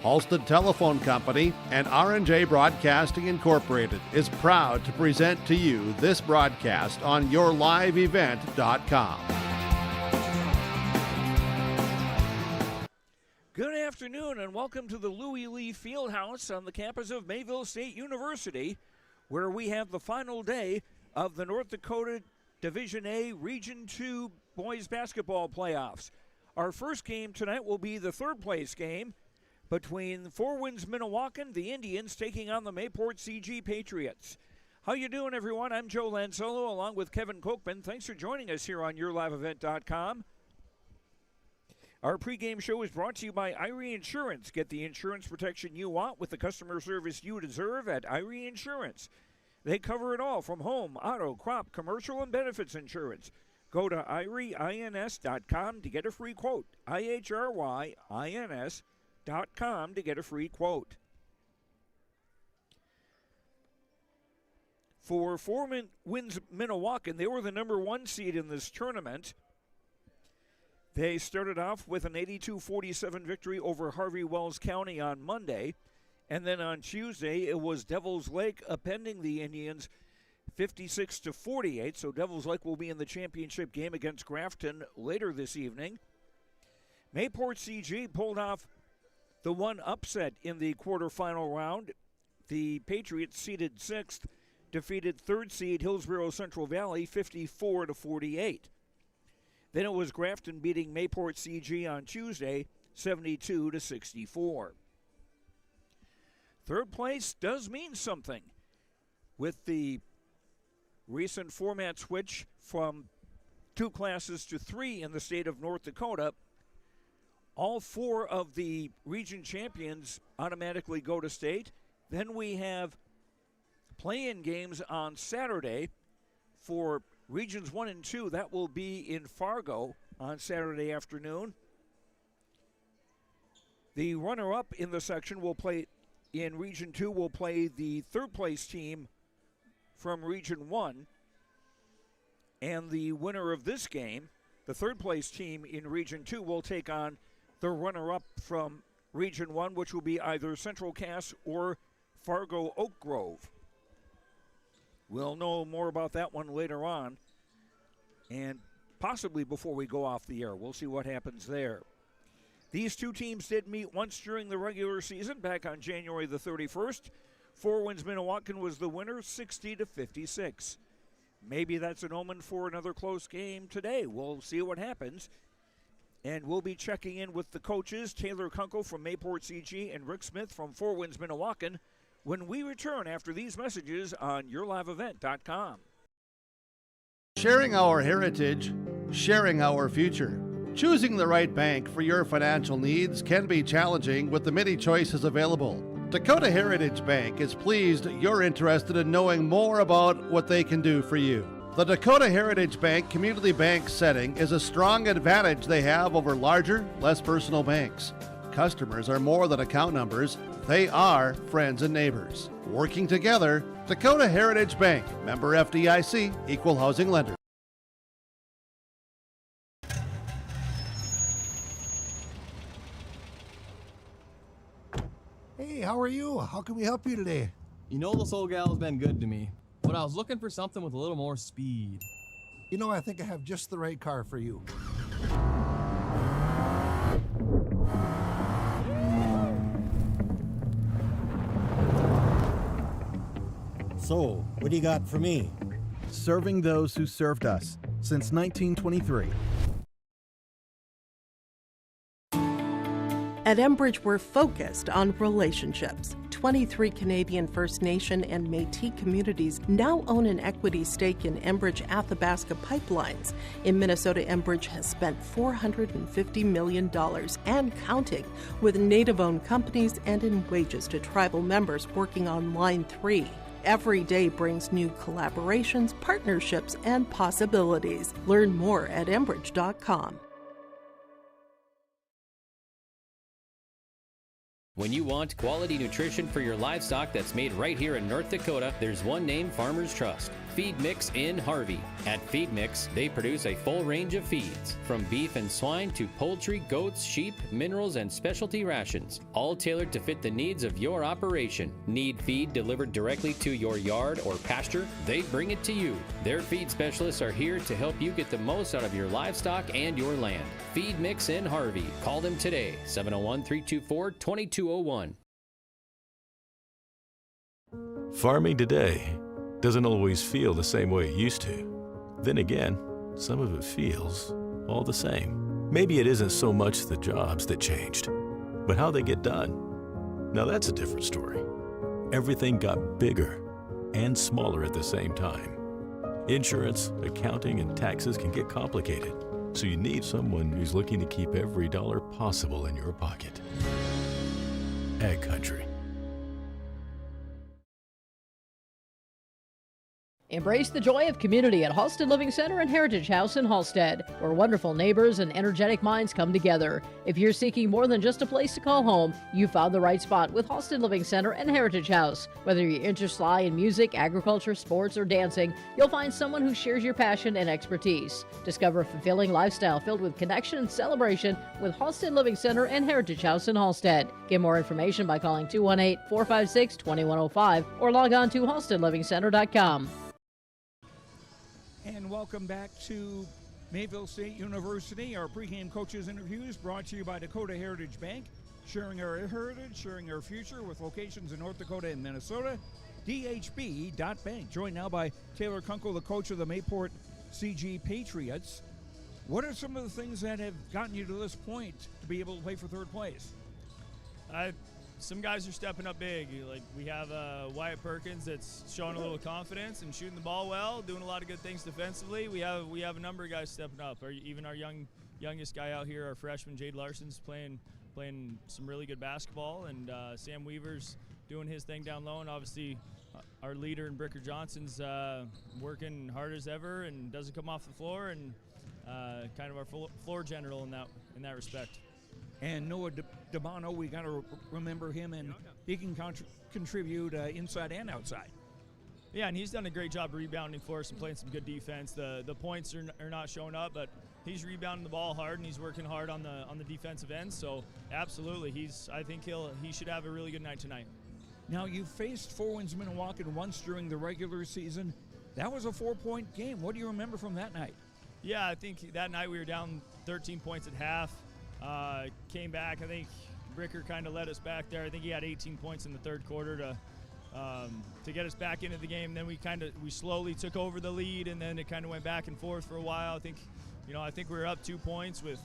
Halstead Telephone Company and R&J Broadcasting Incorporated is proud to present to you this broadcast on yourliveevent.com. Good afternoon and welcome to the Louis Lee Fieldhouse on the campus of Mayville State University, where we have the final day of the North Dakota Division A Region 2 boys basketball playoffs. Our first game tonight will be the third place game between Four Winds Minnewaukan, the Indians, taking on the Mayport CG Patriots. How you doing, everyone? I'm Joe Lanzolo along with Kevin Kochman. Thanks for joining us here on yourliveevent.com. Our pregame show is brought to you by Irie Insurance. Get the insurance protection you want with the customer service you deserve at Irie Insurance. They cover it all from home, auto, crop, commercial, and benefits insurance. Go to IrieINS.com to get a free quote. IHRYINS.com to get a free quote. For Four Winds Minnewaukan, they were the number 1 seed in this tournament. They started off with an 82-47 victory over Harvey Wells County on Monday. And then on Tuesday, it was Devils Lake upending the Indians 56-48. So Devils Lake will be in the championship game against Grafton later this evening. Mayport CG pulled off the one upset in the quarterfinal round. The Patriots, seeded 6th, defeated 3rd seed Hillsborough Central Valley 54-48. Then it was Grafton beating Mayport CG on Tuesday 72-64. Third place does mean something. With the recent format switch from 2 classes to 3 in the state of North Dakota, all 4 of the region champions automatically go to state. Then we have play-in games on Saturday for Regions 1 and 2. That will be in Fargo on Saturday afternoon. The runner-up in the section will play in Region 2 will play the third-place team from Region 1. And the winner of this game, the third-place team in Region 2, will take on the runner-up from Region 1, which will be either Central Cass or Fargo Oak Grove. We'll know more about that one later on, and possibly before we go off the air. We'll see what happens there. These 2 teams did meet once during the regular season back on January the 31st. Four Winds Minnewaukan was the winner, 60-56. Maybe that's an omen for another close game today. We'll see what happens. And we'll be checking in with the coaches, Taylor Kunkel from Mayport CG and Rick Smith from Four Winds Minnewaukan, when we return after these messages on yourliveevent.com. Sharing our heritage, sharing our future. Choosing the right bank for your financial needs can be challenging with the many choices available. Dakota Heritage Bank is pleased you're interested in knowing more about what they can do for you. The Dakota Heritage Bank community bank setting is a strong advantage they have over larger, less personal banks. Customers are more than account numbers. They are friends and neighbors. Working together, Dakota Heritage Bank, member FDIC, equal housing lender. Hey, how are you? How can we help you today? You know, this old gal's been good to me, but I was looking for something with a little more speed. You know, I think I have just the right car for you. So, what do you got for me? Serving those who served us since 1923. At Enbridge, we're focused on relationships. 23 Canadian First Nation and Métis communities now own an equity stake in Enbridge Athabasca Pipelines. In Minnesota, Enbridge has spent $450 million and counting with Native-owned companies and in wages to tribal members working on Line 3. Every day brings new collaborations, partnerships, and possibilities. Learn more at Enbridge.com. When you want quality nutrition for your livestock that's made right here in North Dakota, there's one name farmers trust: Feed Mix in Harvey. At Feed Mix, they produce a full range of feeds, from beef and swine to poultry, goats, sheep, minerals, and specialty rations, all tailored to fit the needs of your operation. Need feed delivered directly to your yard or pasture? They bring it to you. Their feed specialists are here to help you get the most out of your livestock and your land. Feed Mix in Harvey. Call them today, 701-324-2201. Farming today doesn't always feel the same way it used to. Then again, some of it feels all the same. Maybe it isn't so much the jobs that changed, but how they get done. Now that's a different story. Everything got bigger and smaller at the same time. Insurance, accounting, and taxes can get complicated, so you need someone who's looking to keep every dollar possible in your pocket. Ag Country. Embrace the joy of community at Halstead Living Center and Heritage House in Halstead, where wonderful neighbors and energetic minds come together. If you're seeking more than just a place to call home, you found the right spot with Halstead Living Center and Heritage House. Whether your interests lie in music, agriculture, sports, or dancing, you'll find someone who shares your passion and expertise. Discover a fulfilling lifestyle filled with connection and celebration with Halstead Living Center and Heritage House in Halstead. Get more information by calling 218-456-2105 or log on to halsteadlivingcenter.com. And welcome back to Mayville State University. Our pregame coaches interviews brought to you by Dakota Heritage Bank, sharing our heritage, sharing our future with locations in North Dakota and Minnesota. DHB.bank. Joined now by Taylor Kunkel, the coach of the Mayport CG Patriots. What are some of the things that have gotten you to this point to be able to play for third place? Some guys are stepping up big. Like we have Wyatt Perkins that's showing a little confidence and shooting the ball well, doing a lot of good things defensively. We have a number of guys stepping up. Even our youngest guy out here, our freshman Jade Larson's playing some really good basketball, and Sam Weaver's doing his thing down low. And obviously, our leader in Bricker Johnson's working hard as ever and doesn't come off the floor, and kind of our floor general in that respect. And Noah DeBono, we got to remember him, and he can contribute inside and outside. Yeah, and he's done a great job rebounding for us and playing some good defense. The points are not showing up, but he's rebounding the ball hard, and he's working hard on the defensive end. So absolutely, I think he should have a really good night tonight. Now, you faced Four Winds Minnewaukan once during the regular season. That was a 4-point game. What do you remember from that night? Yeah, I think that night we were down 13 points at half. Came back. I think Bricker kind of led us back there. I think he had 18 points in the third quarter to get us back into the game. Then we slowly took over the lead, and then it kind of went back and forth for a while. I think we were up 2 points with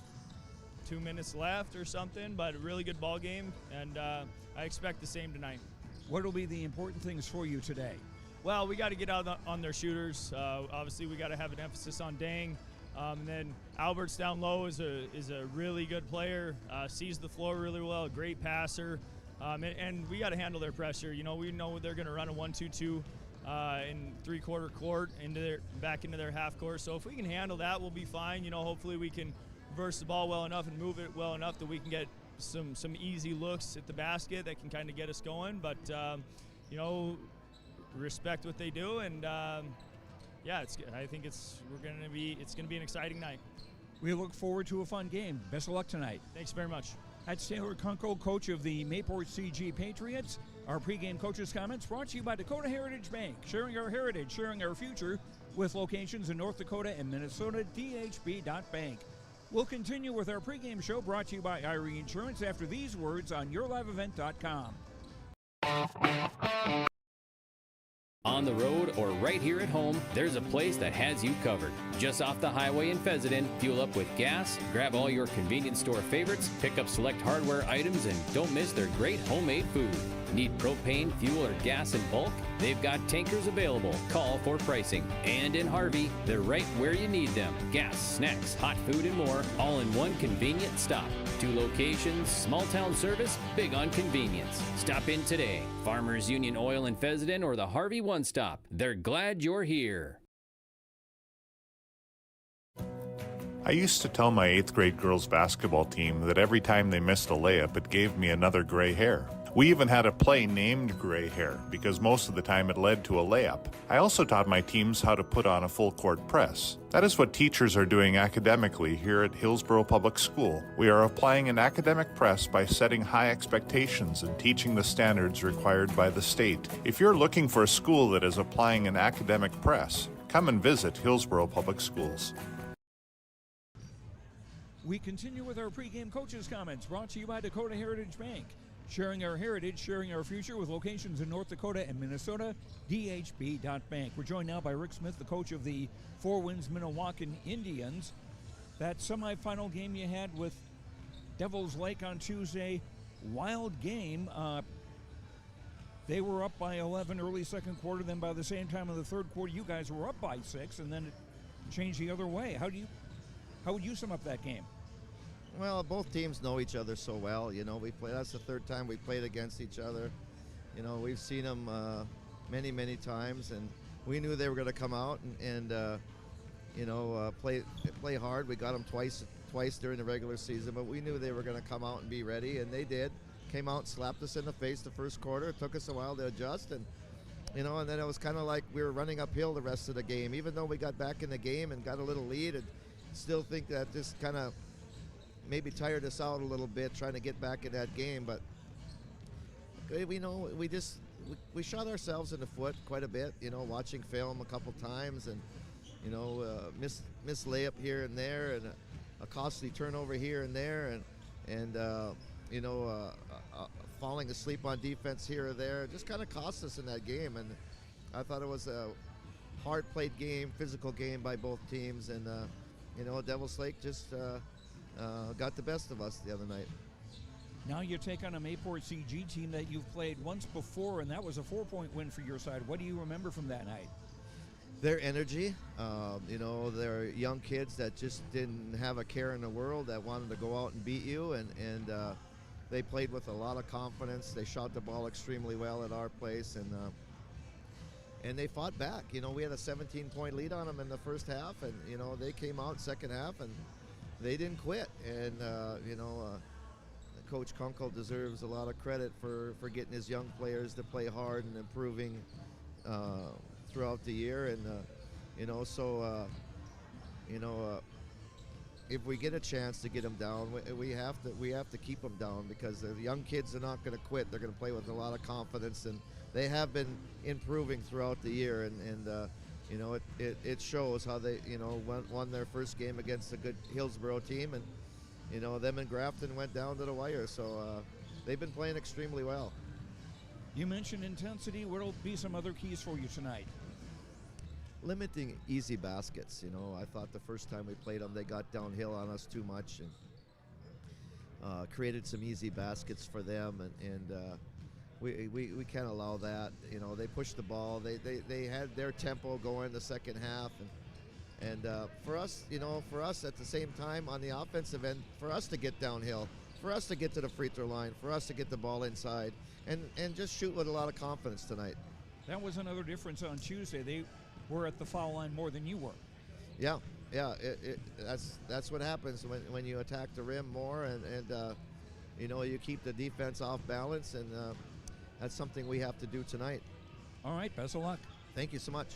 2 minutes left or something, but a really good ball game, and I expect the same tonight. What will be the important things for you today? Well, we got to get out on their shooters. Obviously, we got to have an emphasis on Dang. And then Albert's down low is a really good player, sees the floor really well, great passer, and we got to handle their pressure. We know they're going to run a 1-2-2 in three-quarter court back into their half court. So if we can handle that, we'll be fine. Hopefully we can reverse the ball well enough and move it well enough that we can get some easy looks at the basket that can kind of get us going. But respect what they do, and yeah, I think it's going to be an exciting night. We look forward to a fun game. Best of luck tonight. Thanks very much. That's Taylor Kunkel, coach of the Mayport CG Patriots. Our pregame coaches' comments brought to you by Dakota Heritage Bank, sharing our heritage, sharing our future, with locations in North Dakota and Minnesota. DHB.bank. We'll continue with our pregame show brought to you by Irie Insurance after these words on yourliveevent.com. On the road or right here at home, there's a place that has you covered. Just off the highway in Fezzen, fuel up with gas, grab all your convenience store favorites, pick up select hardware items, and don't miss their great homemade food. Need propane, fuel, or gas in bulk? They've got tankers available. Call for pricing. And in Harvey, they're right where you need them. Gas, snacks, hot food, and more, all in one convenient stop. 2 locations, small town service, big on convenience. Stop in today. Farmers Union Oil in Fezzen or the Harvey One Stop. They're glad you're here. I used to tell my 8th grade girls basketball team that every time they missed a layup, it gave me another gray hair. We even had a play named Gray Hair because most of the time it led to a layup. I also taught my teams how to put on a full court press. That is what teachers are doing academically here at Hillsborough Public School. We are applying an academic press by setting high expectations and teaching the standards required by the state. If you're looking for a school that is applying an academic press, come and visit Hillsborough Public Schools. We continue with our pregame coaches' comments brought to you by Dakota Heritage Bank. Sharing our heritage, sharing our future with locations in North Dakota and Minnesota, DHB.bank. We're joined now by Rick Smith, the coach of the Four Winds Minnewaukan Indians. That semifinal game you had with Devils Lake on Tuesday, wild game. They were up by 11 early second quarter, then by the same time in the third quarter, you guys were up by 6, and then it changed the other way. How would you sum up that game? Well, both teams know each other so well. You know, that's the third time we played against each other. You know, we've seen them many, many times, and we knew they were going to come out and play hard. We got them twice during the regular season, but we knew they were going to come out and be ready, and they did. Came out and slapped us in the face the first quarter. It took us a while to adjust, and then it was kind of like we were running uphill the rest of the game. Even though we got back in the game and got a little lead, and still think that this kind of maybe tired us out a little bit trying to get back in that game. But we shot ourselves in the foot quite a bit. Watching film a couple times, and miss layup here and there, and a costly turnover here and there, and falling asleep on defense here or there. It just kind of cost us in that game, and I thought it was a hard played game, physical game by both teams, and Devils Lake just got the best of us the other night. Now you take on a Mayport CG team that you've played once before, and that was a 4-point win for your side. What do you remember from that night? Their energy, they're young kids that just didn't have a care in the world, that wanted to go out and beat you, and they played with a lot of confidence. They shot the ball extremely well at our place, and they fought back. We had a 17-point lead on them in the first half, and they came out second half and they didn't quit. And Coach Kunkel deserves a lot of credit for getting his young players to play hard and improving throughout the year. And if we get a chance to get them down, we have to keep them down, because the young kids are not going to quit. They're going to play with a lot of confidence, and they have been improving throughout the year, and it shows how they won their first game against a good Hillsborough team, and them and Grafton went down to the wire. So they've been playing extremely well. You mentioned intensity. What will be some other keys for you tonight? Limiting easy baskets. I thought the first time we played them, they got downhill on us too much, and created some easy baskets for them, and we can't allow that. They pushed the ball. They had their tempo going the second half, and for us, at the same time on the offensive end, for us to get downhill, for us to get to the free throw line, for us to get the ball inside, and just shoot with a lot of confidence tonight. That was another difference on Tuesday. They were at the foul line more than you were. Yeah. That's what happens when you attack the rim more, and you keep the defense off balance, and that's something we have to do tonight. All right, best of luck. Thank you so much.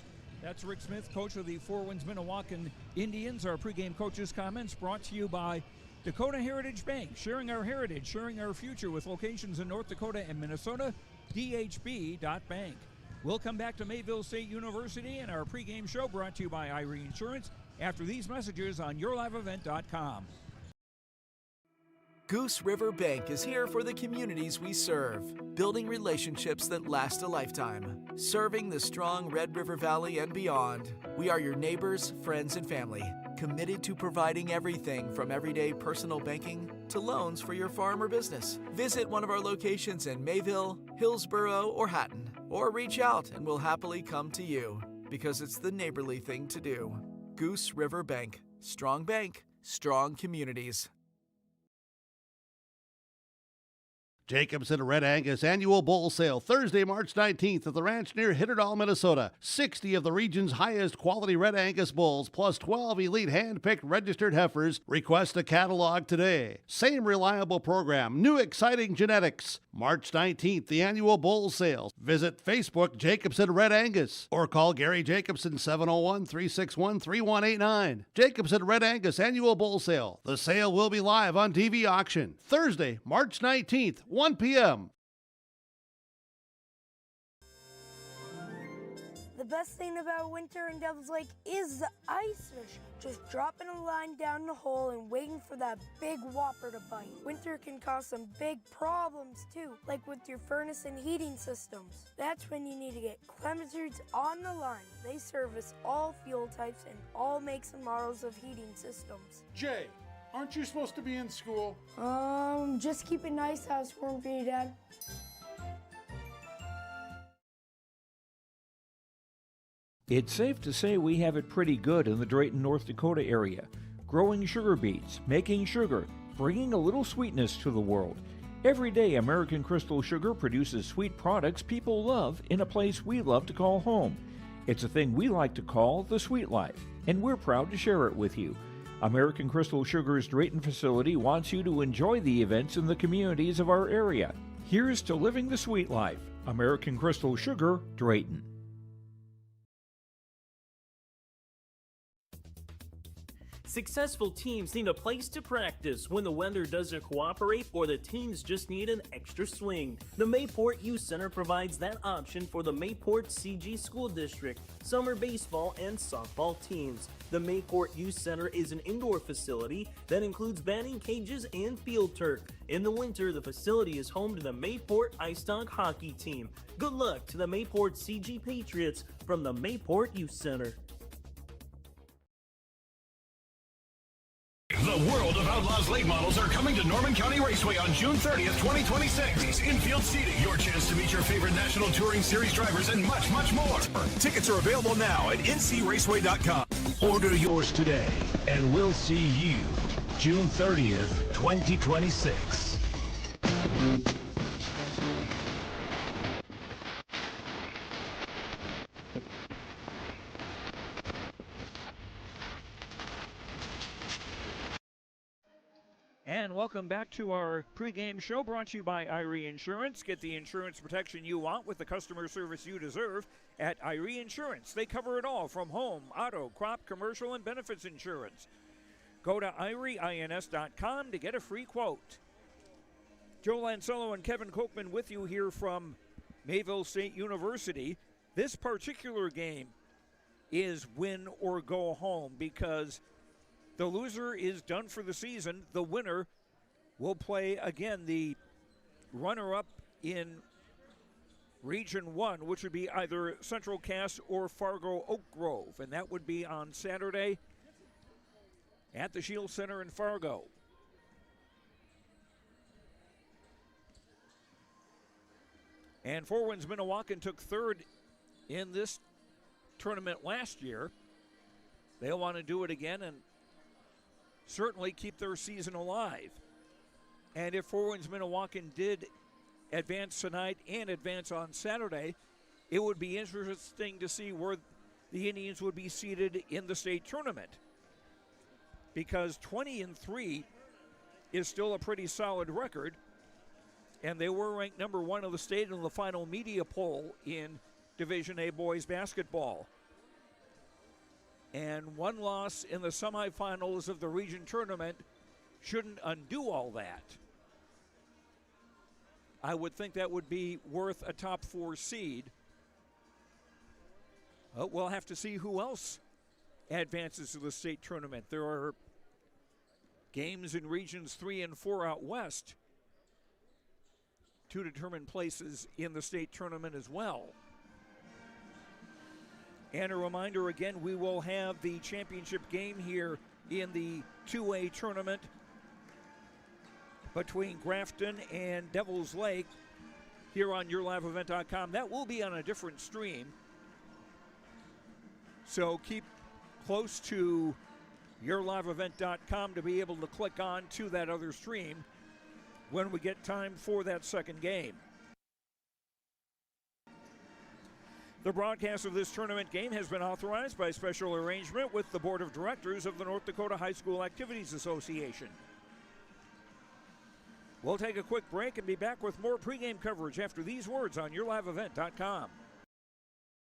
That's Rick Smith, coach of the Four Winds Minnewaukan Indians. Our pregame coaches' comments brought to you by Dakota Heritage Bank, sharing our heritage, sharing our future with locations in North Dakota and Minnesota, DHB.bank. We'll come back to Mayville State University and our pregame show brought to you by Irene Insurance after these messages on YourLiveEvent.com. Goose River Bank is here for the communities we serve, building relationships that last a lifetime. Serving the strong Red River Valley and beyond, we are your neighbors, friends, and family, committed to providing everything from everyday personal banking to loans for your farm or business. Visit one of our locations in Mayville, Hillsborough, or Hatton, or reach out and we'll happily come to you, because it's the neighborly thing to do. Goose River Bank, strong communities. Jacobson Red Angus Annual Bull Sale, Thursday, March 19th at the ranch near Hitterdall, Minnesota. 60 of the region's highest quality Red Angus bulls, plus 12 elite hand-picked registered heifers. Request a catalog today. Same reliable program, new exciting genetics. March 19th, the Annual Bull Sale. Visit Facebook Jacobson Red Angus or call Gary Jacobson 701-361-3189. Jacobson Red Angus Annual Bull Sale. The sale will be live on TV auction Thursday, March 19th, 1 p.m. The best thing about winter in Devil's Lake is the ice fish. Just dropping a line down the hole and waiting for that big whopper to bite. Winter can cause some big problems too, like with your furnace and heating systems. That's when you need to get Clements on the line. They service all fuel types and all makes and models of heating systems. Jay, aren't you supposed to be in school? Just keeping the ice house warm for you, Dad. It's safe to say we have it pretty good in the Drayton, North Dakota area. Growing sugar beets, making sugar, bringing a little sweetness to the world. Every day, American Crystal Sugar produces sweet products people love in a place we love to call home. It's a thing we like to call the sweet life, and we're proud to share it with you. American Crystal Sugar's Drayton facility wants you to enjoy the events in the communities of our area. Here's to living the sweet life. American Crystal Sugar, Drayton. Successful teams need a place to practice when the weather doesn't cooperate or the teams just need an extra swing. The Mayport Youth Center provides that option for the Mayport CG School District, summer baseball and softball teams. The Mayport Youth Center is an indoor facility that includes batting cages and field turf. In the winter, the facility is home to the Mayport Ice Dog hockey team. Good luck to the Mayport CG Patriots from the Mayport Youth Center. The World of Outlaws late models are coming to Norman County Raceway on June 30th, 2026. Infield seating, your chance to meet your favorite National Touring Series drivers, and much, much more. Tickets are available now at ncraceway.com. Order yours today, and we'll see you June 30th, 2026. And welcome back to our pregame show brought to you by Irie Insurance. Get the insurance protection you want with the customer service you deserve at Irie Insurance. They cover it all from home, auto, crop, commercial, and benefits insurance. Go to IrieINS.com to get a free quote. Joe Lancello and Kevin Kochman with you here from Mayville State University. This particular game is win or go home because the loser is done for the season. The winner will play, again, the runner-up in Region 1, which would be either Central Cass or Fargo Oak Grove, and that would be on Saturday at the Shield Center in Fargo. And Four Winds Minnewaukan took third in this tournament last year. They'll want to do it again and certainly keep their season alive. And if Four Winds Minnewaukan did advance tonight and advance on Saturday, it would be interesting to see where the Indians would be seated in the state tournament, because 20-3 is still a pretty solid record, and they were ranked number 1 of the state in the final media poll in Division A boys basketball. And one loss in the semifinals of the region tournament shouldn't undo all that. I would think that would be worth a top 4 seed. We'll have to see who else advances to the state tournament. There are games in regions 3 and 4 out west to determine places in the state tournament as well. And a reminder again, we will have the championship game here in the 2A tournament between Grafton and Devil's Lake here on YourLiveEvent.com. That will be on a different stream, so keep close to YourLiveEvent.com to be able to click on to that other stream. when we get time for that second game. The broadcast of this tournament game has been authorized by special arrangement with the Board of Directors of the North Dakota High School Activities Association. We'll take a quick break and be back with more pregame coverage after these words on YourLiveEvent.com.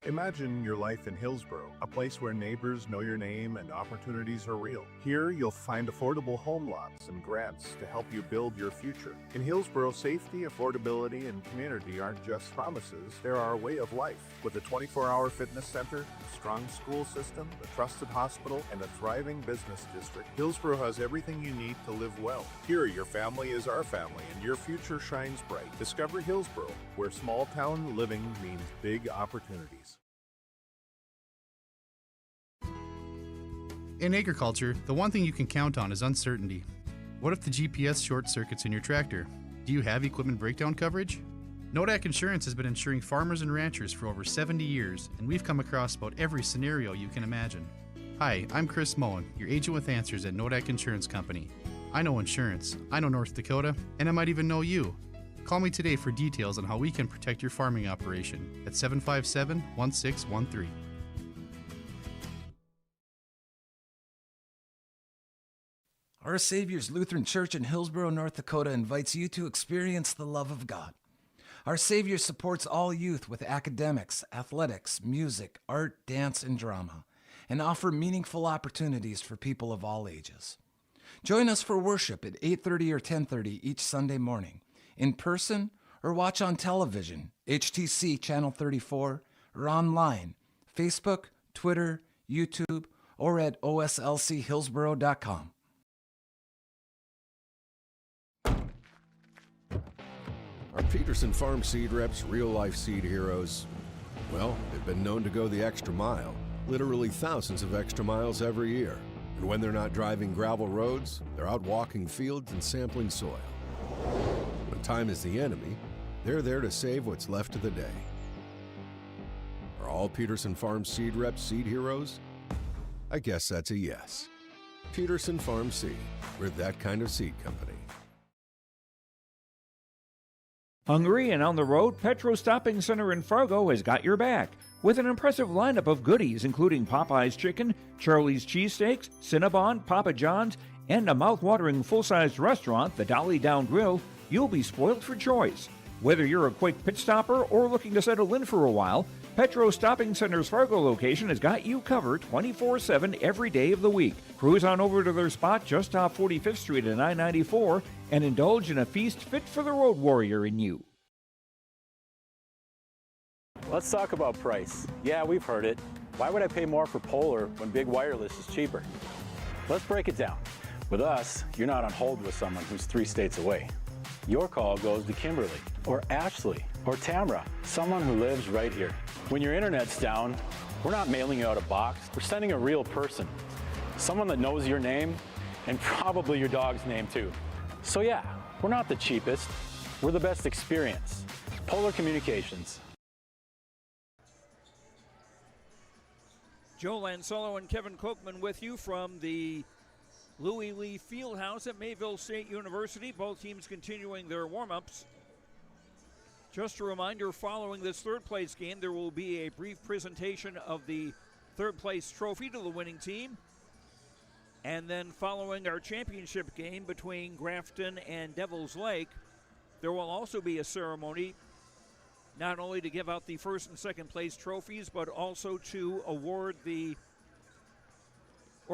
Imagine your life in Hillsborough, a place where neighbors know your name and opportunities are real. Here, you'll find affordable home lots and grants to help you build your future. In Hillsborough, safety, affordability, and community aren't just promises, they're our way of life. With a 24-hour fitness center, a strong school system, a trusted hospital, and a thriving business district, Hillsborough has everything you need to live well. Here, your family is our family, and your future shines bright. Discover Hillsborough, where small-town living means big opportunities. In agriculture, the one thing you can count on is uncertainty. What if the GPS short circuits in your tractor? Do you have equipment breakdown coverage? Nodak Insurance has been insuring farmers and ranchers for over 70 years, and we've come across about every scenario you can imagine. Hi, I'm Chris Moen, your agent with answers at Nodak Insurance Company. I know insurance, I know North Dakota, and I might even know you. Call me today for details on how we can protect your farming operation at 757-1613. Our Savior's Lutheran Church in Hillsborough, North Dakota invites you to experience the love of God. Our Savior supports all youth with academics, athletics, music, art, dance, and drama, and offer meaningful opportunities for people of all ages. Join us for worship at 8:30 or 10:30 each Sunday morning, in person or watch on television, HTC Channel 34, or online, Facebook, Twitter, YouTube, or at oslchillsborough.com. Our Peterson Farm seed reps, real-life seed heroes, well, they've been known to go the extra mile, literally thousands of extra miles every year. And when they're not driving gravel roads, they're out walking fields and sampling soil. When time is the enemy, they're there to save what's left of the day. Are all Peterson Farm seed reps seed heroes? I guess that's a yes. Peterson Farm Seed, we're that kind of seed company. Hungry and on the road, Petro Stopping Center in Fargo has got your back with an impressive lineup of goodies including Popeye's Chicken, Charlie's Cheesesteaks, Cinnabon, Papa John's, and a mouth-watering full-sized restaurant, the Dolly Down Grill. You'll be spoiled for choice. Whether you're a quick pit stopper or looking to settle in for a while, Petro Stopping Center's Fargo location has got you covered 24/7 every day of the week. Cruise on over to their spot just off 45th Street and I-94 and indulge in a feast fit for the road warrior in you. Let's talk about price. Yeah, we've heard it. Why would I pay more for Polar when Big Wireless is cheaper? Let's break it down. With us, you're not on hold with someone who's 3 states away. Your call goes to Kimberly, or Ashley, or Tamra, someone who lives right here. When your internet's down, we're not mailing you out a box. We're sending a real person, someone that knows your name and probably your dog's name too. So yeah, we're not the cheapest. We're the best experience. Polar Communications. Joe Lancello and Kevin Kochman with you from the Louis Lee Fieldhouse at Mayville State University. Both teams continuing their warm-ups. Just a reminder, following this third-place game, there will be a brief presentation of the third-place trophy to the winning team. And then following our championship game between Grafton and Devil's Lake, there will also be a ceremony not only to give out the first and second place trophies, but also to award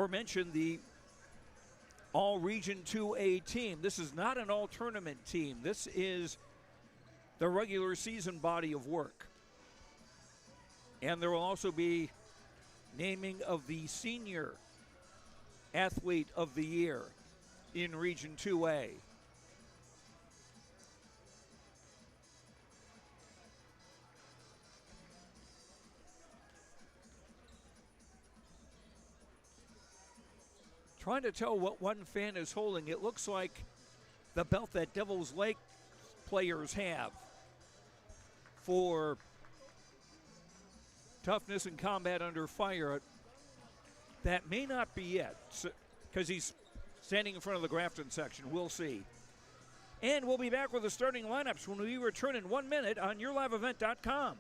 mention the All Region 2A team. This is not an all-tournament team. This is the regular season body of work. And there will also be naming of the senior athlete of the year in Region 2A. Trying to tell what one fan is holding. It looks like the belt that Devil's Lake players have for toughness and combat under fire. That may not be it, because he's standing in front of the Grafton section. We'll see. And we'll be back with the starting lineups when we return in 1 minute on YourLiveEvent.com.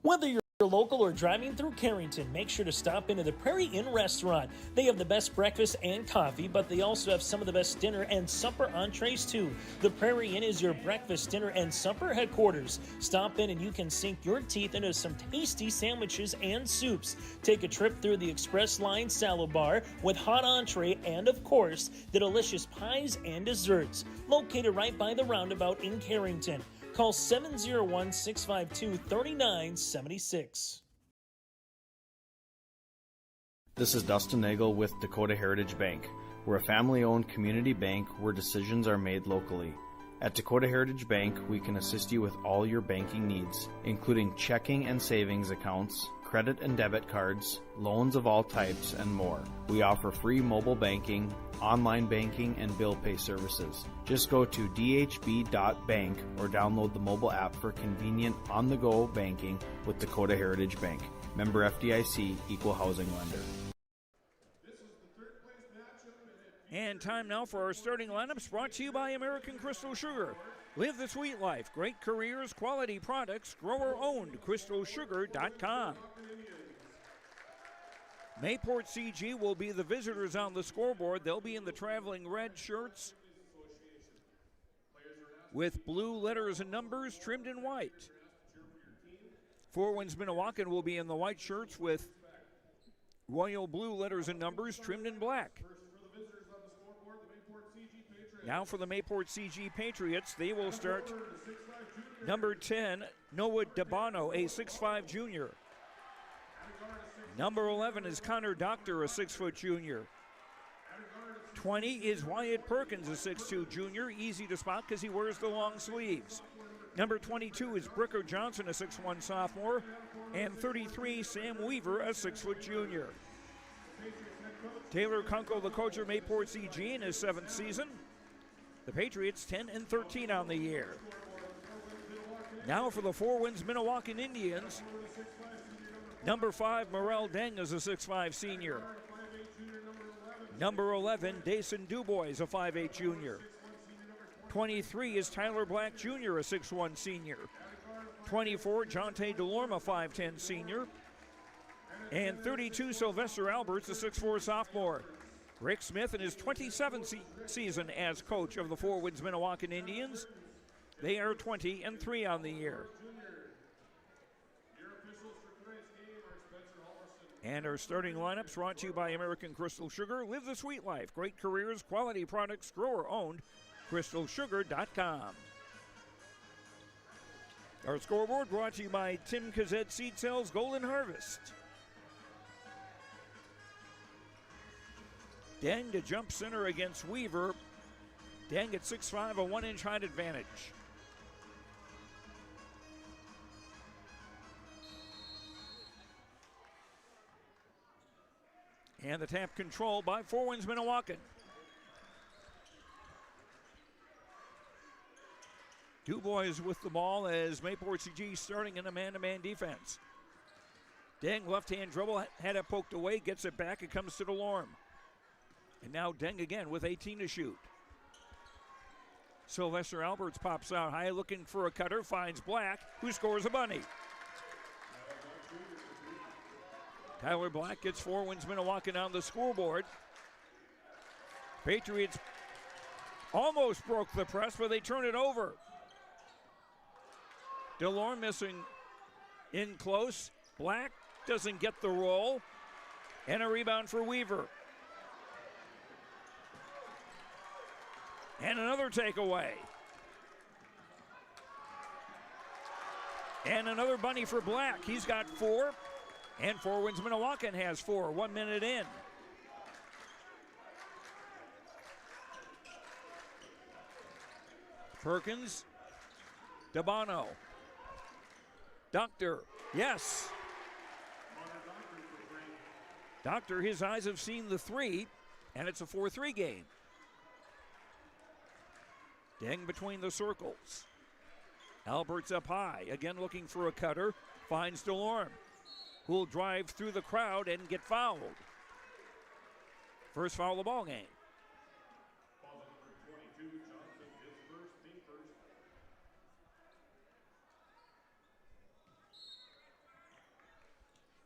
Whether you're local or driving through Carrington, make sure to stop into the Prairie Inn restaurant. They have the best breakfast and coffee, but they also have some of the best dinner and supper entrees too. The Prairie Inn is your breakfast, dinner, and supper headquarters. Stop in and you can sink your teeth into some tasty sandwiches and soups. Take a trip through the Express Line Salad Bar with hot entree and, of course, the delicious pies and desserts. Located right by the roundabout in Carrington. Call 701-652-3976. This is Dustin Nagel with Dakota Heritage Bank. We're a family-owned community bank where decisions are made locally. At Dakota Heritage Bank, we can assist you with all your banking needs, including checking and savings accounts, credit and debit cards, loans of all types, and more. We offer free mobile banking, online banking, and bill pay services. Just go to dhb.bank or download the mobile app for convenient on-the-go banking with Dakota Heritage Bank. Member FDIC, Equal Housing Lender. And time now for our starting lineups, brought to you by American Crystal Sugar. Live the sweet life. Great careers, quality products, grower-owned. CrystalSugar.com. Mayport CG will be the visitors on the scoreboard. They'll be in the traveling red shirts with blue letters and numbers trimmed in white. Four Winds Minnewaukan will be in the white shirts with royal blue letters and numbers trimmed in black. Now for the Mayport CG Patriots, they will start number 10, Noah Dabano, a 6'5 junior. Number 11 is Connor Doctor, a 6-foot junior. 20 is Wyatt Perkins, a 6'2 junior, easy to spot because he wears the long sleeves. Number 22 is Bricker Johnson, a 6'1 sophomore. And 33, Sam Weaver, a 6-foot junior. Taylor Kunkel, the coach of Mayport CG in his 7th season. The Patriots 10-13 on the year. Now for the Four Winds Minnewaukan Indians. Number 5, Morel Deng is a 6'5 senior. Number 11, Dason Dubois, a 5'8 junior. 23 is Tyler Black Jr., a 6'1 senior. 24, Jonte Delorme, a 5'10 senior. And 32, Sylvester Alberts, a 6'4 sophomore. Rick Smith in his 27th season as coach of the Four Winds Minnewaukan Indians. They are 20-3 on the year. And our starting lineups brought to you by American Crystal Sugar. Live the sweet life. Great careers, quality products, grower-owned. CrystalSugar.com. Our scoreboard brought to you by Tim Kazet Seed Sales Golden Harvest. Deng to jump center against Weaver. Deng at 6'5", a 1-inch height advantage. And the tap control by Four Winds Minnewaukan. Dubois with the ball as Mayport CG starting in a man-to-man defense. Deng, left-hand dribble, had it poked away, gets it back, it comes to Delorme. And now Deng again with 18 to shoot. Sylvester Alberts pops out high, looking for a cutter, finds Black, who scores a bunny. Tyler Black gets Four Winds Minnewaukan on the scoreboard. Patriots almost broke the press, but they turn it over. Delorme missing in close. Black doesn't get the roll. And a rebound for Weaver. And another takeaway. And another bunny for Black. He's got 4. And Four Winds Minnewaukan has 4, 1 minute in. Perkins, Dabano. Doctor, yes. Doctor, his eyes have seen the 3, and it's a 4-3 game. Deng between the circles. Alberts up high, again looking for a cutter, finds Delorme, who'll drive through the crowd and get fouled. First foul of the ball game.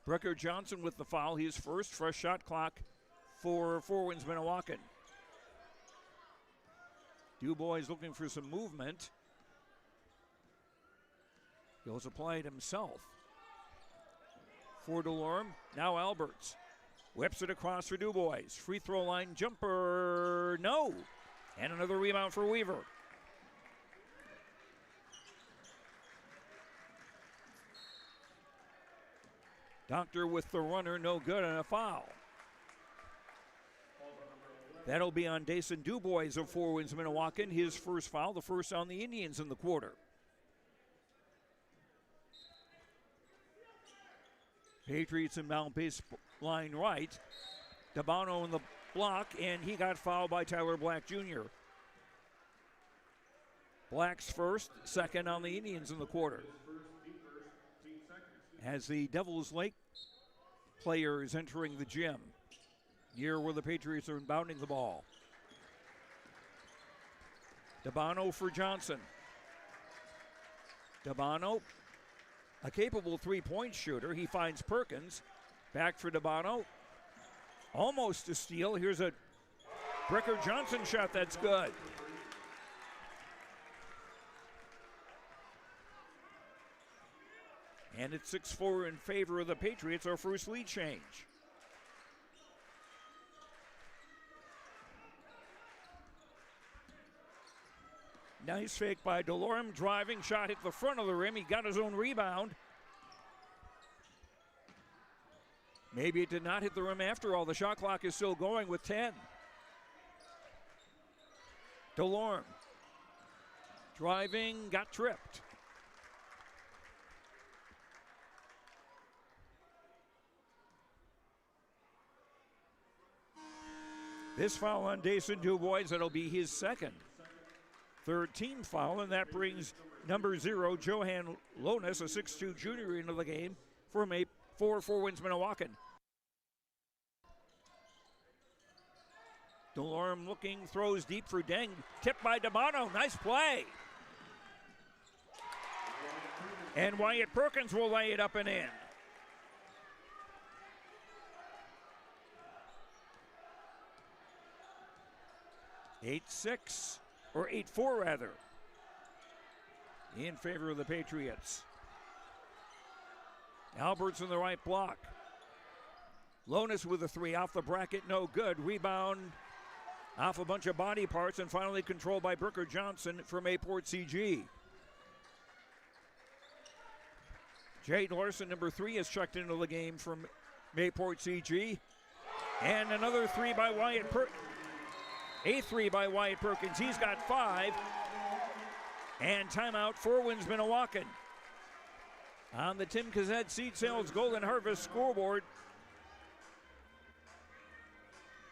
Brecker Johnson with the foul. His first. Fresh shot clock for Four Winds Minnewaukan. Dubois looking for some movement. He'll apply it himself. For Delorme, now Alberts. Whips it across for Dubois. Free throw line jumper, no. And another rebound for Weaver. Doctor with the runner, no good, and a foul. That'll be on Dason Dubois of Four Winds Minnewaukan. His first foul, the first on the Indians in the quarter. Patriots inbound baseline right. Dabano in the block, and he got fouled by Tyler Black Jr. Black's first, second on the Indians in the quarter. As the Devils Lake players entering the gym, near where the Patriots are inbounding the ball. Dabano for Johnson. Dabano, a capable three-point shooter. He finds Perkins. Back for Dabano. Almost a steal. Here's a Brecker Johnson shot that's good. And it's 6-4 in favor of the Patriots, our first lead change. Nice fake by Delorme, driving, shot hit the front of the rim. He got his own rebound. Maybe it did not hit the rim after all. The shot clock is still going with 10. Delorme, driving, got tripped. This foul on Dason Dubois, that'll be his second. Third team foul, and that brings number 0, Johan Lonis, a 6'2 junior, into the game for Four Winds Minnewaukan. Delorme looking, throws deep for Deng. Tipped by Dabano, nice play. And Wyatt Perkins will lay it up and in. 8-6, or 8-4 rather, in favor of the Patriots. Alberts in the right block. Lonis with a three off the bracket, no good. Rebound off a bunch of body parts and finally controlled by Brecker Johnson from Mayport CG. Jade Larson, number 3, is checked into the game from Mayport CG. And another three by Wyatt Perkins. A three by Wyatt Perkins. He's got 5. And timeout, Four Winds Minnewaukan. On the Tim Kazet Seed Sales Golden Harvest scoreboard,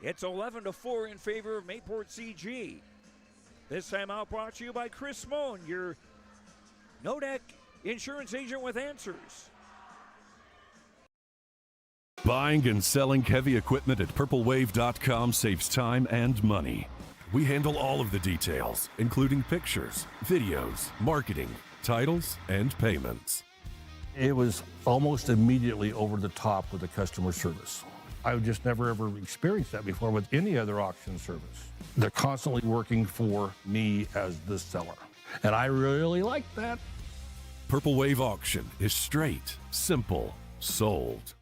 it's 11-4 in favor of Mayport CG. This timeout brought to you by Chris Moan, your Nodec insurance agent with answers. Buying and selling heavy equipment at purplewave.com saves time and money. We handle all of the details, including pictures, videos, marketing, titles, and payments. It was almost immediately over the top with the customer service. I've just never ever experienced that before with any other auction service. They're constantly working for me as the seller, and I really like that. Purple Wave Auction is straight, simple, sold.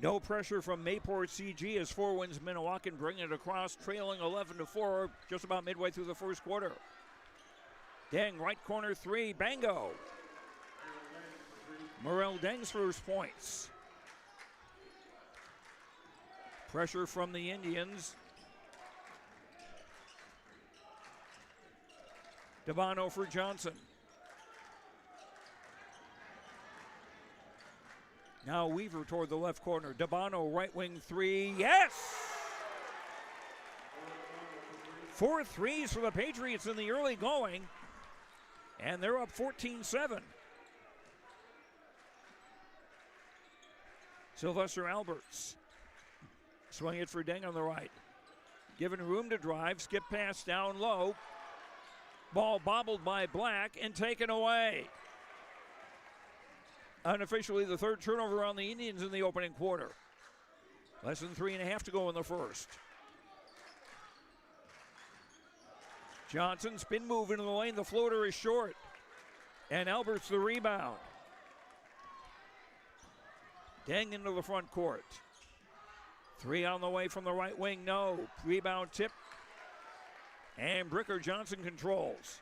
No pressure from Mayport CG as Four Winds Minnewaukan bring it across, trailing 11-4, just about midway through the first quarter. Deng, right corner three, bango. Morel Deng's first points. Pressure from the Indians. Dabano for Johnson. Now Weaver toward the left corner. Dabano, right wing three. Yes! 4 threes for the Patriots in the early going. And they're up 14-7. Sylvester Alberts. Swing it for Deng on the right. Given room to drive. Skip pass down low. Ball bobbled by Black and taken away. unofficially the third turnover on the Indians in the opening quarter. Less than 3.5 to go in the first. Johnson, spin move into the lane. The floater is short. And Alberts the rebound. Deng into the front court. 3 on the way from the right wing, no. Rebound tip. And Bricker Johnson controls.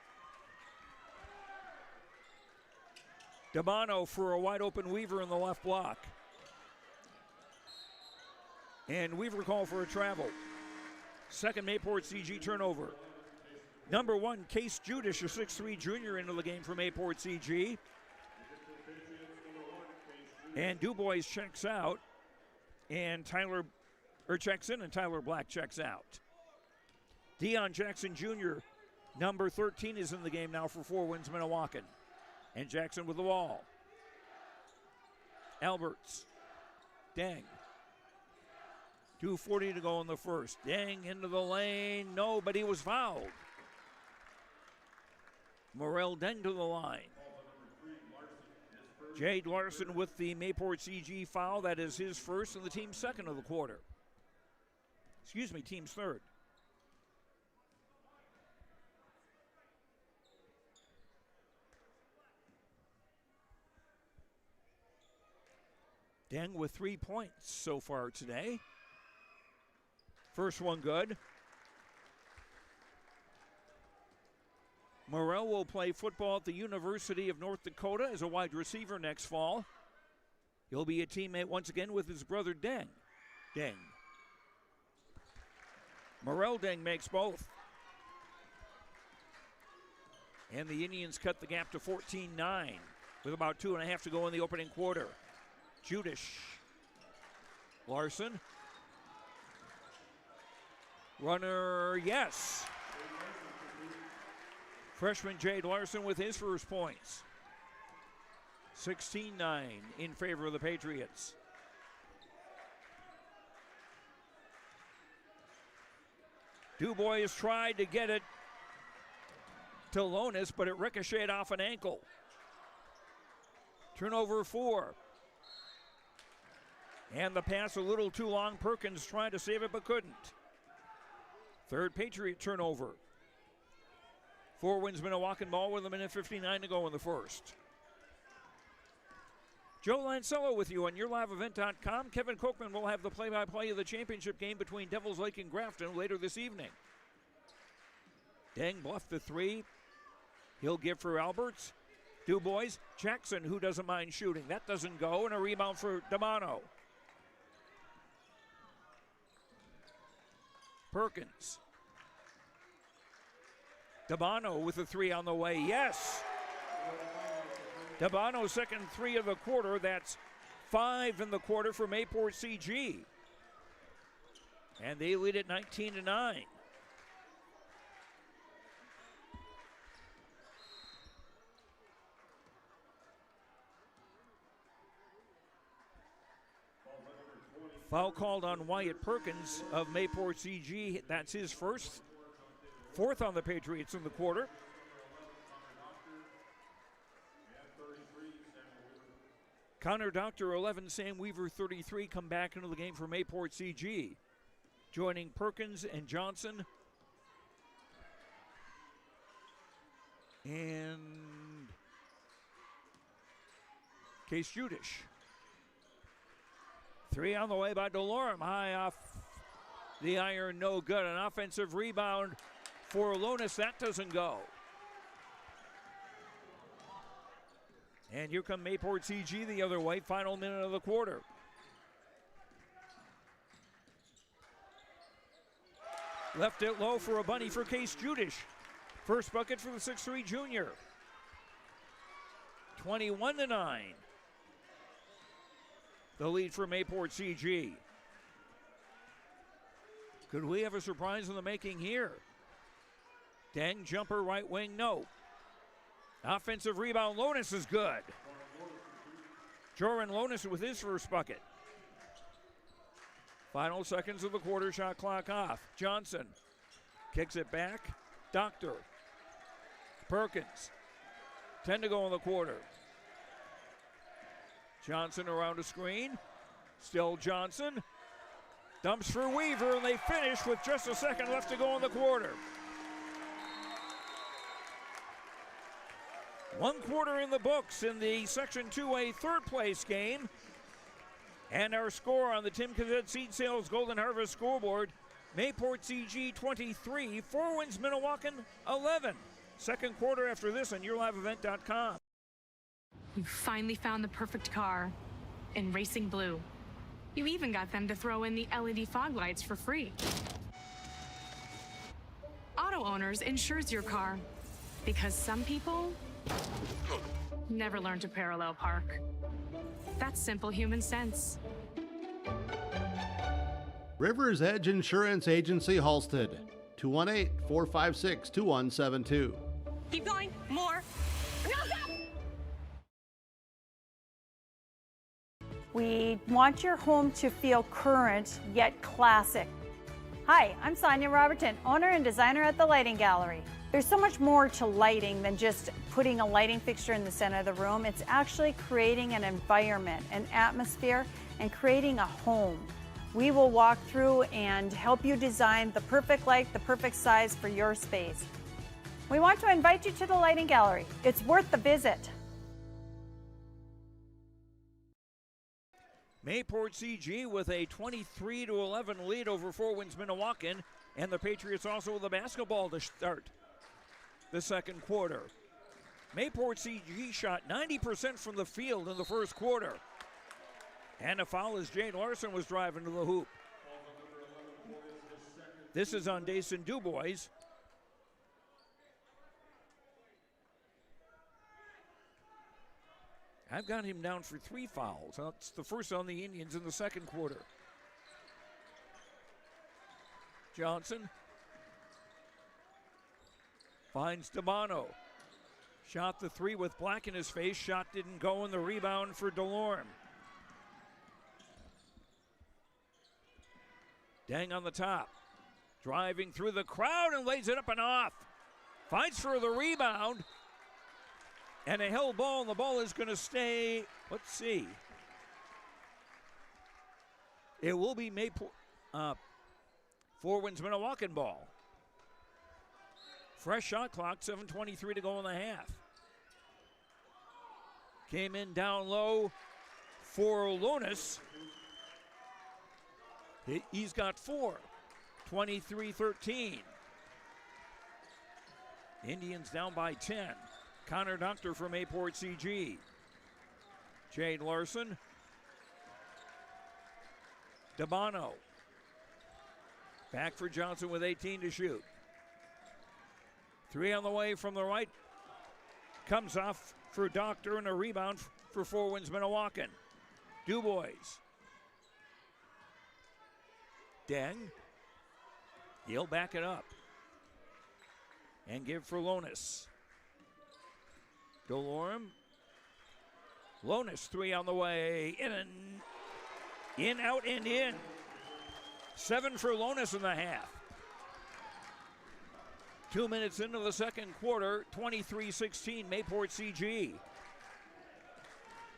Dabano for a wide open Weaver in the left block. And Weaver called for a travel. Second Mayport CG turnover. Number 1, Case Judish, a 6'3 junior into the game for Mayport CG. And Dubois checks out. And checks in, and Tyler Black checks out. Deion Jackson Jr., number 13, is in the game now for Four Winds Minnewaukan. And Jackson with the ball. Alberts. Deng. 2:40 to go in the first. Deng into the lane. No, but he was fouled. Morel Deng to the line. Jade Larson with the Mayport CG foul. That is his first and the team's second of the quarter. Excuse me, team's third. Deng with 3 points so far today. First one good. Morel will play football at the University of North Dakota as a wide receiver next fall. He'll be a teammate once again with his brother Deng. Morel Deng makes both. And the Indians cut the gap to 14-9 with about 2.5 to go in the opening quarter. Judish. Larson. Runner, yes. Freshman Jade Larson with his first points. 16-9 in favor of the Patriots. Dubois tried to get it to Lonis, but it ricocheted off an ankle. Turnover 4. And the pass a little too long. Perkins tried to save it but couldn't. Third Patriot turnover. Four Winds Minnewaukan ball with 1:59 to go in the first. Joe Lancello with you on YourLiveEvent.com. Kevin Kochman will have the play-by-play of the championship game between Devils Lake and Grafton later this evening. Deng bluffed the 3. He'll give for Alberts. Dubois. Jackson, who doesn't mind shooting. That doesn't go, and a rebound for Damano. Perkins. Dabano with a 3 on the way. Yes! Dabano's second 3 of the quarter. That's 5 in the quarter for Mayport CG. And they lead at 19-9. Foul called on Wyatt Perkins of Mayport CG. That's his first. 4th on the Patriots in the quarter. Connor Doctor 11, Sam Weaver 33 come back into the game for Mayport CG. Joining Perkins and Johnson. And Case Judish. 3 on the way by DeLorme. High off the iron, no good. An offensive rebound for Lonis. That doesn't go. And here come Mayport CG the other way. Final minute of the quarter. Left it low for a bunny for Case Judish. First bucket for the 6'3 junior. 21-9. The lead for Mayport CG. Could we have a surprise in the making here? Deng jumper right wing, no. Offensive rebound, Lonis is good. Joran Lonis with his first bucket. Final seconds of the quarter, shot clock off. Johnson kicks it back. Doctor. Perkins. 10 to go in the quarter. Johnson around a screen. Still Johnson. Dumps for Weaver, and they finish with just a second left to go in the quarter. 1 quarter in the books in the Section 2A third place game. And our score on the Tim Cadet Seed Sales Golden Harvest scoreboard, Mayport CG 23, Four Winds Minnewaukan 11. Second quarter after this on YourLiveEvent.com. You finally found the perfect car in racing blue. You even got them to throw in the LED fog lights for free. Auto Owners insures your car because some people never learn to parallel park. That's simple human sense. River's Edge Insurance Agency, Halstead, 218-456-2172. Keep going. More. No, stop! We want your home to feel current yet classic. Hi, I'm Sonia Robertson, owner and designer at the Lighting Gallery. There's so much more to lighting than just putting a lighting fixture in the center of the room. It's actually creating an environment, an atmosphere, and creating a home. We will walk through and help you design the perfect light, the perfect size for your space. We want to invite you to the Lighting Gallery. It's worth the visit. Mayport CG with a 23-11 lead over Four Winds Minnewaukan, and the Patriots also with the basketball to start the second quarter. Mayport CG shot 90% from the field in the first quarter. And a foul as Jane Larson was driving to the hoop. This is on Dason Dubois. I've got him down for 3 fouls. That's the first on the Indians in the second quarter. Johnson finds Dabano. Shot the 3 with black in his face. Shot didn't go, and the rebound for DeLorme. Dang on the top. Driving through the crowd and lays it up and off. Fights for the rebound. And a held ball, and the ball is going to stay. Let's see. It will be Four Winds Minnewaukan ball. Fresh shot clock, 7:23 to go in the half. Came in down low for Lonis. He's got 4. 23-13. Indians down by 10. Connor Doctor from Mayport CG. Jade Larson. Dabano. Back for Johnson with 18 to shoot. 3 on the way from the right. Comes off for Doctor, and a rebound for Four Winds Minnewaukan. Dubois. Deng. He'll back it up. And give for Lonis. DeLorme. Lonis, 3 on the way. In, out, and in. 7 for Lonis in the half. 2 minutes into the second quarter, 23-16, Mayport CG.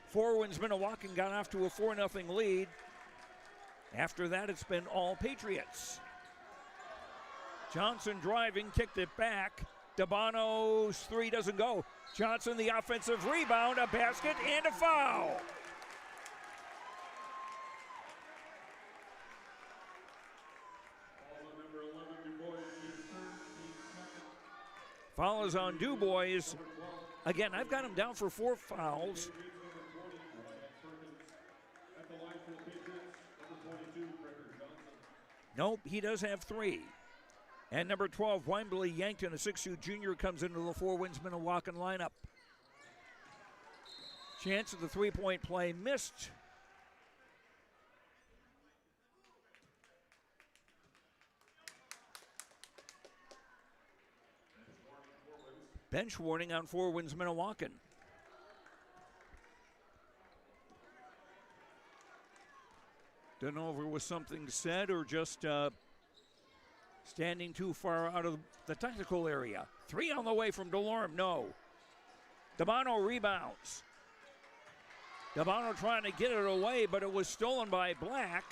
Four Winds Minnewaukan got off to a 4-0 lead. After that, it's been all Patriots. Johnson driving, kicked it back. Dabano's 3 doesn't go. Johnson, the offensive rebound, a basket, and a foul. Foul is on Dubois. Again, I've got him down for 4 fouls. Nope, he does have 3. And number 12, Wembley Yankton, a 6'2 junior, comes into the Four Winds Minnewaukan lineup. Chance of the 3-point play missed. Bench warning on Four Winds Minnewaukan. Don't know if it was something said or just standing too far out of the technical area. 3 on the way from DeLorme, no. Dabano rebounds. Dabano trying to get it away, but it was stolen by Black.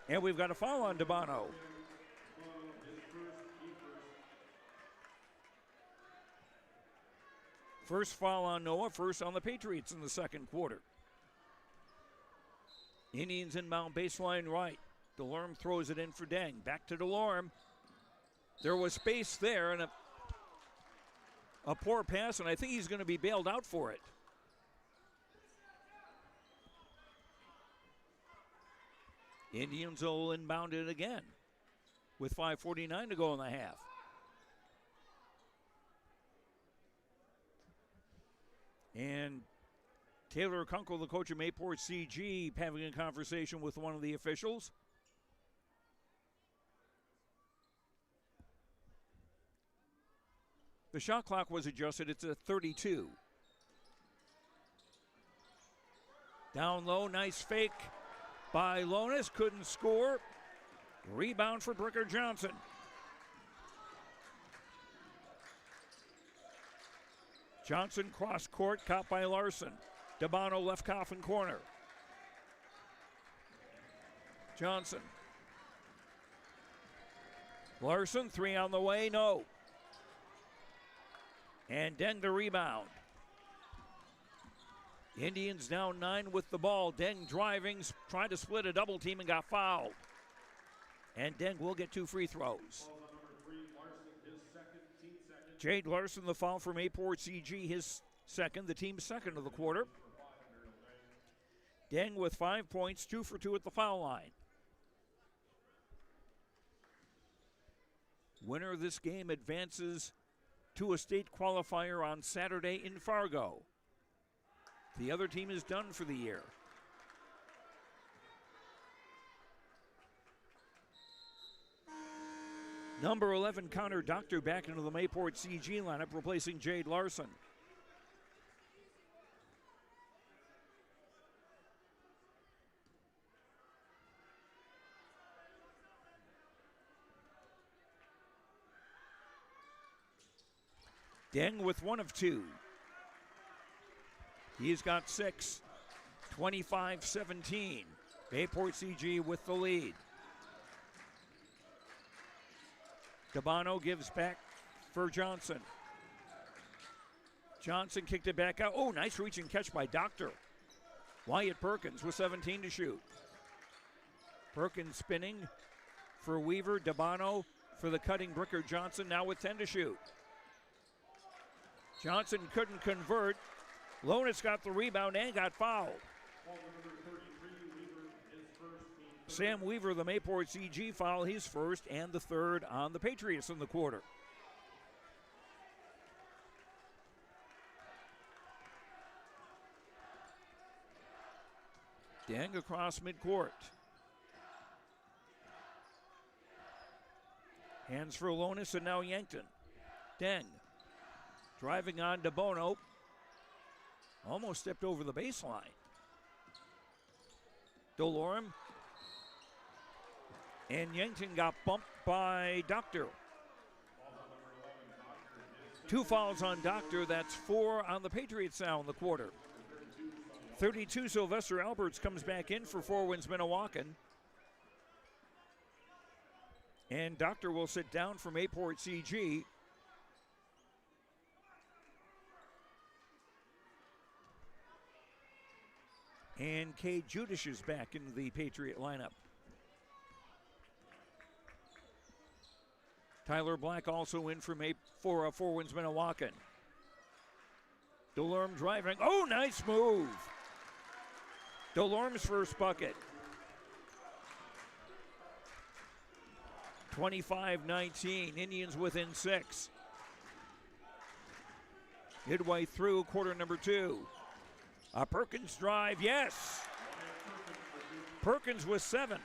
And we've got a foul on Dabano. First foul on Noah, first on the Patriots in the second quarter. Indians inbound baseline right. DeLorme throws it in for Deng. Back to DeLorme. There was space there and a poor pass, and I think he's going to be bailed out for it. Indians will inbound it again with 5:49 to go in the half. And Taylor Kunkel, the coach of Mayport CG, having a conversation with one of the officials. The shot clock was adjusted. It's a 32. Down low, nice fake by Lonis. Couldn't score. Rebound for Bricker Johnson. Johnson cross court, caught by Larson. Dabano left coffin corner. Johnson. Larson, three on the way, no. And Deng the rebound. Indians down 9 with the ball. Deng driving, tried to split a double team and got fouled. And Deng will get 2 free throws. Jade Larson, the foul from Mayport CG, his second, the team's second of the quarter. Deng with 5 points, 2 for 2 at the foul line. Winner of this game advances to a state qualifier on Saturday in Fargo. The other team is done for the year. Number 11, Connor Doctor, back into the Mayport CG lineup, replacing Jade Larson. Deng with 1 of 2. He's got 6. 25-17. Mayport CG with the lead. Dabano gives back for Johnson. Johnson kicked it back out. Oh, nice reach and catch by Doctor. Wyatt Perkins with 17 to shoot. Perkins spinning for Weaver. Dabano for the cutting Bricker Johnson, now with 10 to shoot. Johnson couldn't convert. Lonis got the rebound and got fouled. Sam Weaver, the Mayport CG foul, his first and the third on the Patriots in the quarter. Deng across midcourt. Hands for Lonis and now Yankton. Deng driving on to Bono. Almost stepped over the baseline. DeLorme. And Yankton got bumped by Doctor. 2 fouls on Doctor. That's 4 on the Patriots now in the quarter. 32, Sylvester Alberts comes back in for 4 wins Minnewaukan. And Doctor will sit down from Mayport CG. And Kay Judish is back into the Patriot lineup. Tyler Black also in for 4 wins Minnewaukan. DeLorme driving. Oh, nice move. DeLorme's first bucket. 25-19. Indians within 6. Midway through quarter number 2. A Perkins drive, yes. Perkins with 7.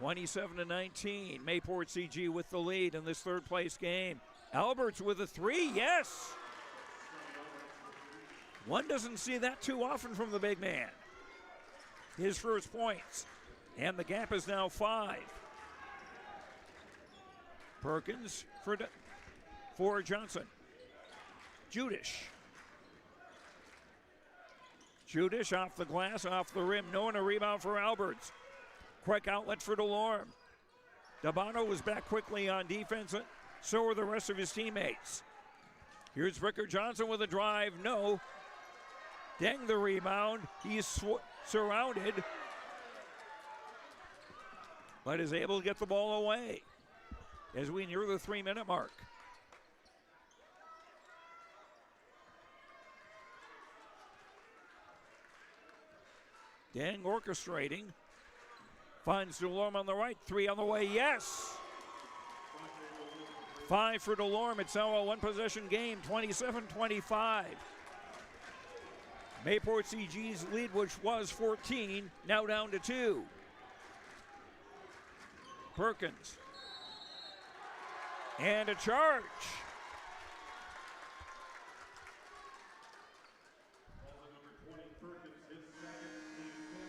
27-19. Mayport CG with the lead in this third place game. Alberts with a 3, yes. One doesn't see that too often from the big man. His first points. And the gap is now 5. Perkins for Johnson. Judish. Judish off the glass, off the rim. No, and a rebound for Alberts. Quick outlet for DeLorme. Dabano was back quickly on defense. So were the rest of his teammates. Here's Ricker Johnson with a drive. No. Deng the rebound. He's surrounded, but is able to get the ball away as we near the 3-minute mark. Deng orchestrating. Finds DeLorme on the right. 3 on the way. Yes! 5 for DeLorme. It's now a one-possession game, 27-25. Mayport CG's lead, which was 14, now down to 2. Perkins. And a charge.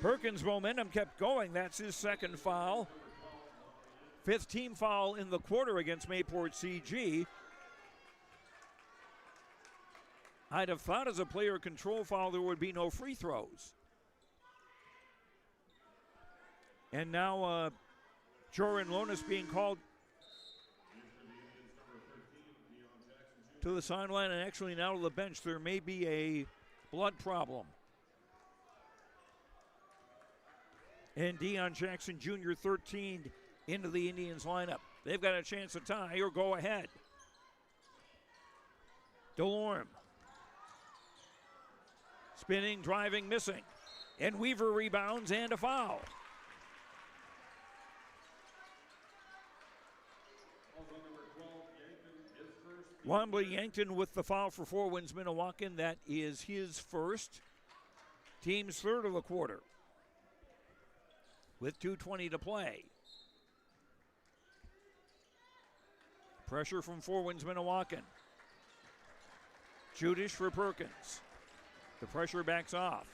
Perkins' momentum kept going. That's his second foul. 5th team foul in the quarter against Mayport CG. I'd have thought as a player control foul there would be no free throws. And now Joran Lonis being called to the sideline and actually now to the bench. There may be a blood problem. And Deion Jackson Jr., 13, into the Indians lineup. They've got a chance to tie or go ahead. DeLorme. Spinning, driving, missing. And Weaver rebounds and a foul. Wombley Yankton with the foul for Four Winds Minnewaukan. That is his first. Team's third of the quarter. With 2:20 to play. Pressure from Four Winds Minnewaukan. Judish for Perkins. The pressure backs off.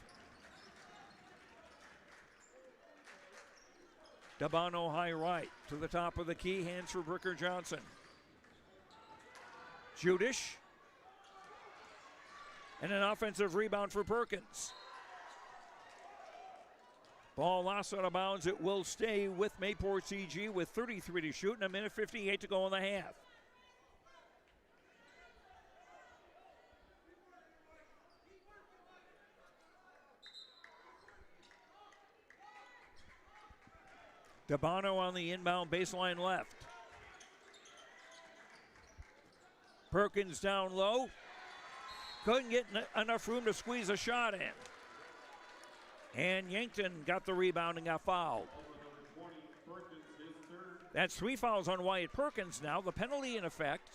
Dabano high right to the top of the key. Hands for Bricker Johnson. Judish. And an offensive rebound for Perkins. Ball lost out of bounds. It will stay with Mayport CG with 33 to shoot and a minute 58 to go in the half. Dabano on the inbound baseline left. Perkins down low. Couldn't get enough room to squeeze a shot in. And Yankton got the rebound and got fouled. That's 3 fouls on Wyatt Perkins now. The penalty in effect.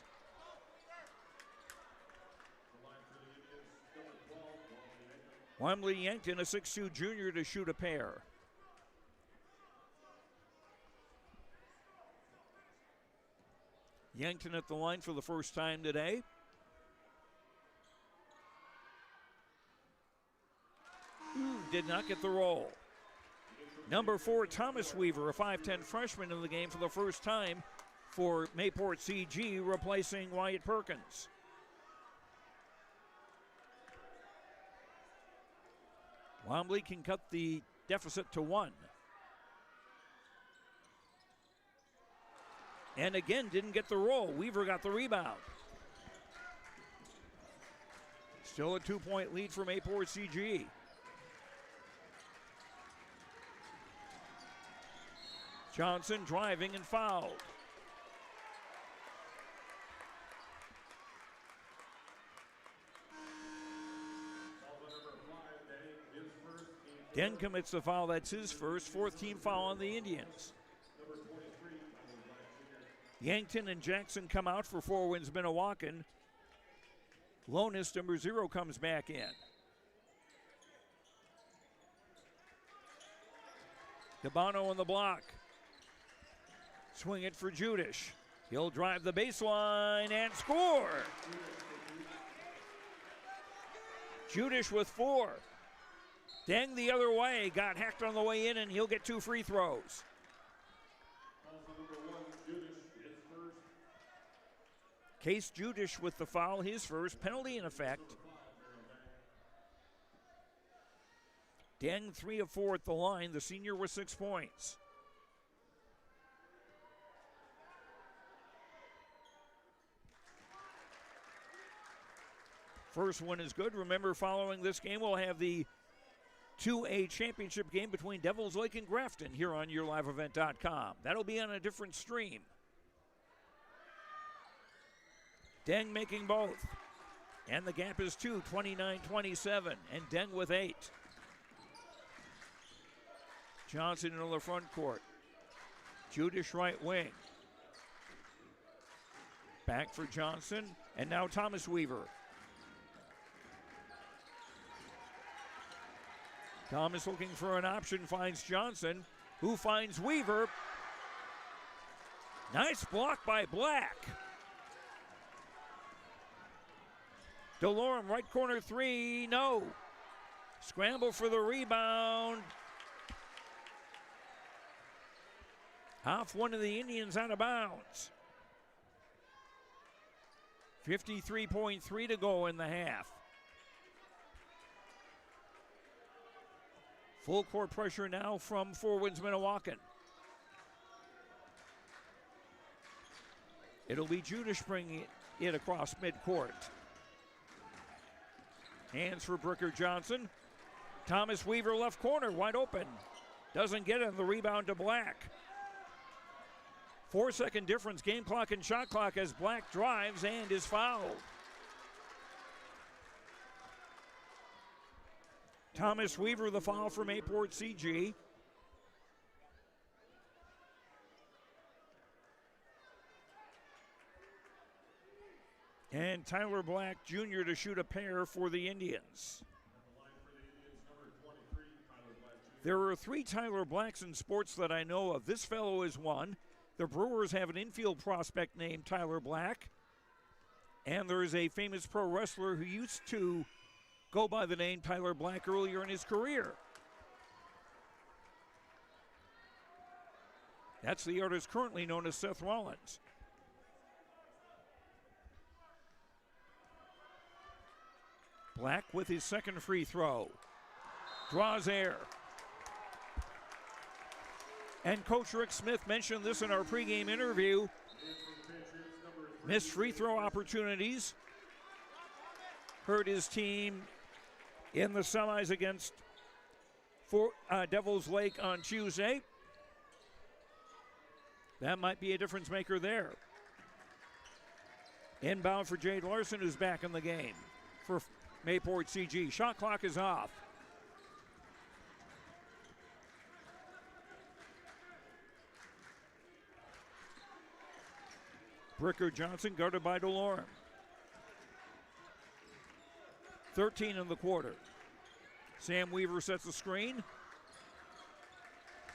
Wembley Yankton, a 6'2 junior, to shoot a pair. Yankton at the line for the first time today. Did not get the roll. Number 4, Thomas Weaver, a 5'10 freshman in the game for the first time for Mayport CG, replacing Wyatt Perkins. Wombley can cut the deficit to 1. And again, didn't get the roll. Weaver got the rebound. Still a 2-point lead for Mayport CG. Johnson driving and fouled. Den commits the foul. That's his first. 4th team foul on the Indians. Yankton and Jackson come out for Four Winds Minnewaukan. Lonis, number 0, comes back in. Dabano on the block. Swing it for Judish. He'll drive the baseline and score. Judish with 4. Deng the other way, got hacked on the way in, and he'll get 2 free throws. Case Judish with the foul, his first. Penalty in effect. Deng 3 of 4 at the line, the senior with 6 points. First one is good. Remember, following this game, we'll have the 2A championship game between Devils Lake and Grafton here on YourLiveEvent.com. That'll be on a different stream. Deng making both. And the gap is 2, 29-27. And Deng with 8. Johnson into the front court. Judish right wing. Back for Johnson. And now Thomas Weaver. Thomas looking for an option, finds Johnson, who finds Weaver. Nice block by Black. DeLorme, right corner 3, no. Scramble for the rebound. Off one of the Indians, out of bounds. 53.3 to go in the half. Full court pressure now from forwards Minnewaukan. It'll be Judish bringing it across midcourt. Hands for Brooker Johnson. Thomas Weaver left corner, wide open. Doesn't get it, the rebound to Black. 4-second difference, game clock and shot clock as Black drives and is fouled. Thomas Weaver, the foul from Mayport CG. And Tyler Black Jr. to shoot a pair for the Indians. There are 3 Tyler Blacks in sports that I know of. This fellow is one. The Brewers have an infield prospect named Tyler Black. And there is a famous pro wrestler who used to go by the name Tyler Black earlier in his career. That's the artist currently known as Seth Rollins. Black with his second free throw. Draws air. And Coach Rick Smith mentioned this in our pregame interview. Missed free throw opportunities. Hurt his team in the semis against Devils Lake on Tuesday. That might be a difference maker there. Inbound for Jade Larson, who's back in the game for Mayport CG. Shot clock is off. Bricker Johnson guarded by DeLorme. 13 in the quarter. Sam Weaver sets the screen.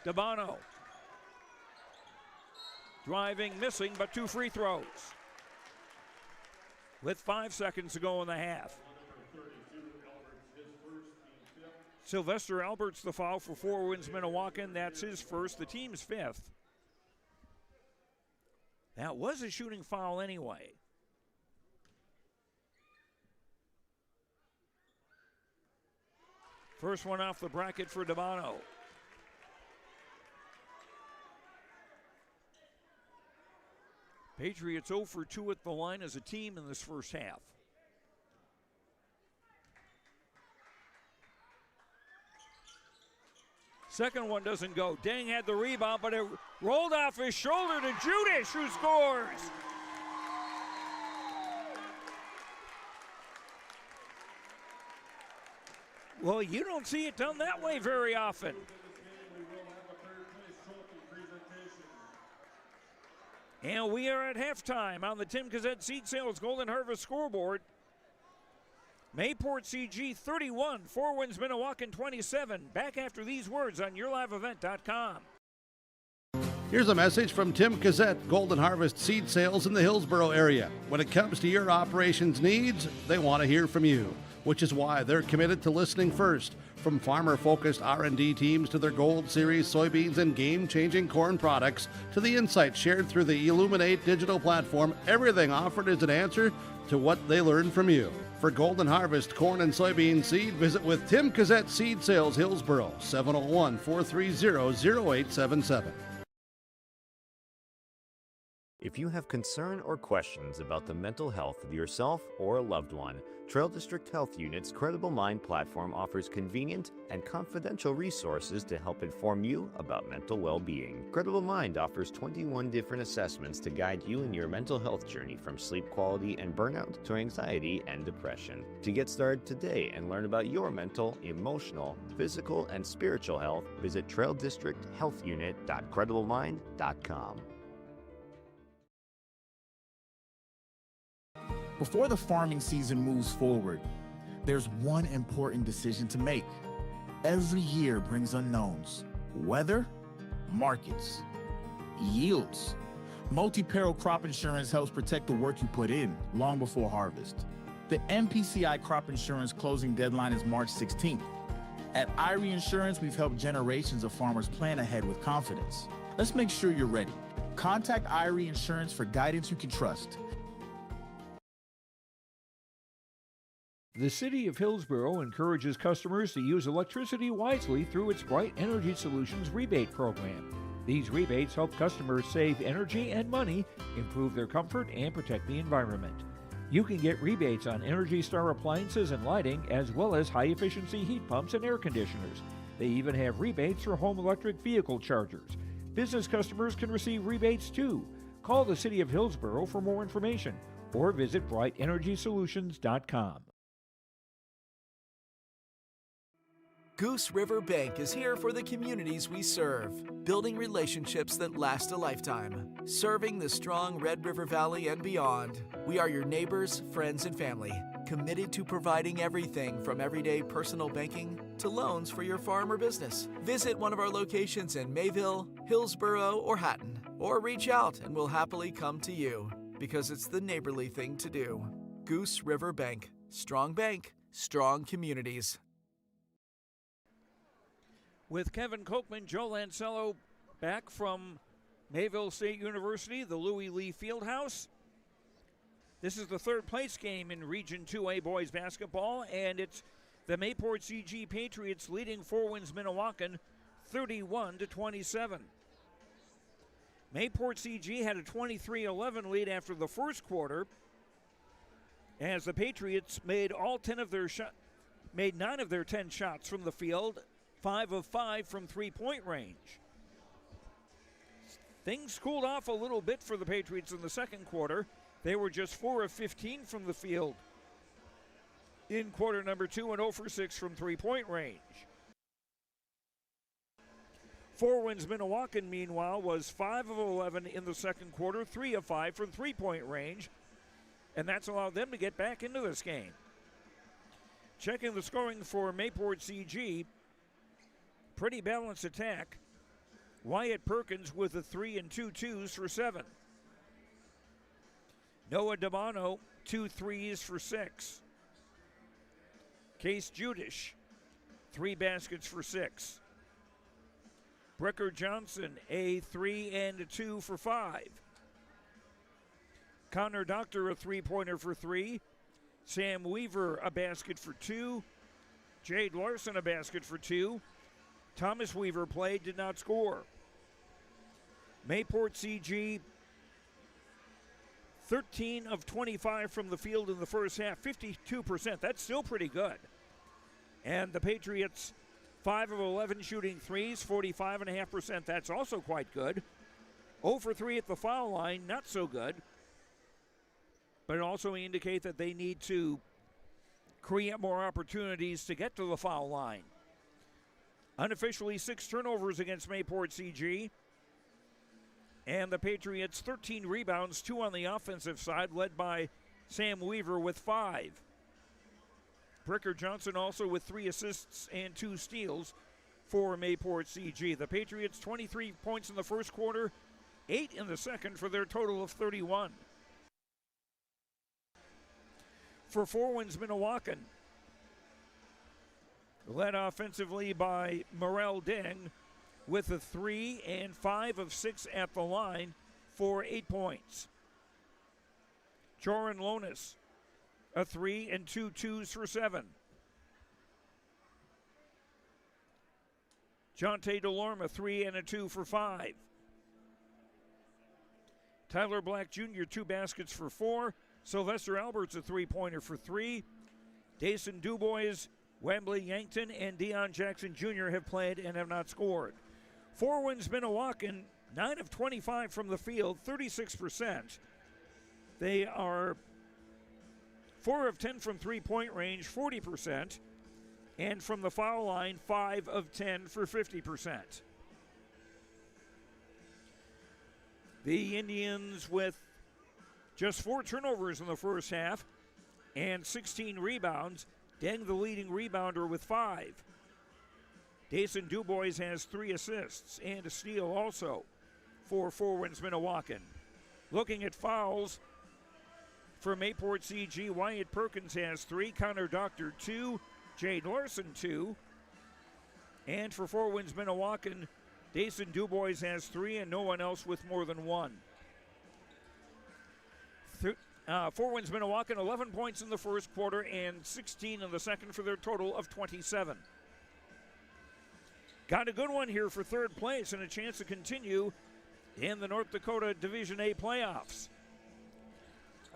Dabano. Driving, missing, but 2 free throws. With 5 seconds to go in the half. Sylvester Alberts the foul for forwards Minnewaukan. That's his first, the team's 5th. That was a shooting foul anyway. First one off the bracket for Dabano. Patriots 0 for 2 at the line as a team in this first half. Second one doesn't go. Deng had the rebound, but it rolled off his shoulder to Judish, who scores. Well, you don't see it done that way very often. And we are at halftime on the Tim Gazette Seed Sales Golden Harvest scoreboard. Mayport CG 31, Forwinds Minnewaukan 27. Back after these words on YourLiveEvent.com. Here's a message from Tim Gazette, Golden Harvest Seed Sales in the Hillsboro area. When it comes to your operations needs, they want to hear from you. which is why they're committed to listening first. From farmer-focused R&D teams to their Gold Series soybeans and game-changing corn products to the insights shared through the Illuminate digital platform, everything offered is an answer to what they learned from you. For Golden Harvest corn and soybean seed, visit with Tim Cazette Seed Sales Hillsboro, 701-430-0877. If you have concern or questions about the mental health of yourself or a loved one, Trail District Health Unit's Credible Mind platform offers convenient and confidential resources to help inform you about mental well-being. Credible Mind offers 21 different assessments to guide you in your mental health journey, from sleep quality and burnout to anxiety and depression. To get started today and learn about your mental, emotional, physical, and spiritual health, visit traildistricthealthunit.crediblemmind.com. Before the farming season moves forward, there's one important decision to make. Every year brings unknowns: weather, markets, yields. Multi-peril crop insurance helps protect the work you put in long before harvest. The MPCI crop insurance closing deadline is March 16th. At IRE Insurance, we've helped generations of farmers plan ahead with confidence. Let's make sure you're ready. Contact IRE Insurance for guidance you can trust. The City of Hillsboro encourages customers to use electricity wisely through its Bright Energy Solutions rebate program. These rebates help customers save energy and money, improve their comfort, and protect the environment. You can get rebates on Energy Star appliances and lighting, as well as high-efficiency heat pumps and air conditioners. They even have rebates for home electric vehicle chargers. Business customers can receive rebates too. Call the City of Hillsboro for more information or visit brightenergysolutions.com. Goose River Bank is here for the communities we serve, building relationships that last a lifetime. Serving the strong Red River Valley and beyond, we are your neighbors, friends, and family, committed to providing everything from everyday personal banking to loans for your farm or business. Visit one of our locations in Mayville, Hillsboro, or Hatton, or reach out and we'll happily come to you, because it's the neighborly thing to do. Goose River Bank, strong communities. With Kevin Kochman, Joe Lancello back from Mayville State University, the Louis Lee Fieldhouse. This is the third place game in Region 2A boys basketball, and it's the Mayport CG Patriots leading Four Winds Minnewaukan 31-27. Mayport CG had a 23-11 lead after the first quarter, as the Patriots made 9 of their 10 shots from the field, 5 of 5 from three-point range. Things cooled off a little bit for the Patriots in the second quarter. They were just 4 of 15 from the field in quarter number 2 and 0 for 6 from three-point range. Four Winds Minnewaukan, meanwhile, was 5 of 11 in the second quarter, 3 of 5 from three-point range, and that's allowed them to get back into this game. Checking the scoring for Mayport CG, pretty balanced attack. Wyatt Perkins with a 3 and 2 twos for 7. Noah Damano, 2 threes for 6. Case Judish, 3 baskets for 6. Brecker Johnson, a 3 and a 2 for 5. Connor Doctor, a three-pointer for 3. Sam Weaver, a basket for 2. Jade Larson, a basket for 2. Thomas Weaver played, did not score. Mayport CG, 13 of 25 from the field in the first half, 52%. That's still pretty good. And the Patriots, 5 of 11 shooting threes, 45.5%. That's also quite good. 0 for 3 at the foul line, not so good. But it also indicate that they need to create more opportunities to get to the foul line. Unofficially, 6 turnovers against Mayport CG. And the Patriots, 13 rebounds, 2 on the offensive side, led by Sam Weaver with 5. Brecker Johnson also with 3 assists and 2 steals for Mayport CG. The Patriots, 23 points in the first quarter, 8 in the second for their total of 31. For Four Winds Minnewaukan, led offensively by Morel Deng with a 3 and 5 of 6 at the line for 8 points. Joran Lonis, a 3 and 2 twos for 7. Jonte Delorme, a 3 and a 2 for 5. Tyler Black Jr., 2 baskets for 4. Sylvester Alberts, a 3-pointer for 3. Dason Dubois, Wembley Yankton, and Deion Jackson Jr. have played and have not scored. Forwins Minnewaukan, 9 of 25 from the field, 36%. They are 4 of 10 from three-point range, 40%. And from the foul line, 5 of 10 for 50%. The Indians with just 4 turnovers in the first half and 16 rebounds. Deng, the leading rebounder, with 5. Dason Dubois has 3 assists and a steal also for Forwins Minnewaukan. Looking at fouls for Mayport CG, Wyatt Perkins has 3, Connor Doctor 2, Jade Larson 2. And for Forwins Minnewaukan, Dason Dubois has 3 and no one else with more than 1. Forwins Minnewaukan, 11 points in the first quarter and 16 in the second for their total of 27. Got a good one here for third place and a chance to continue in the North Dakota Division A playoffs.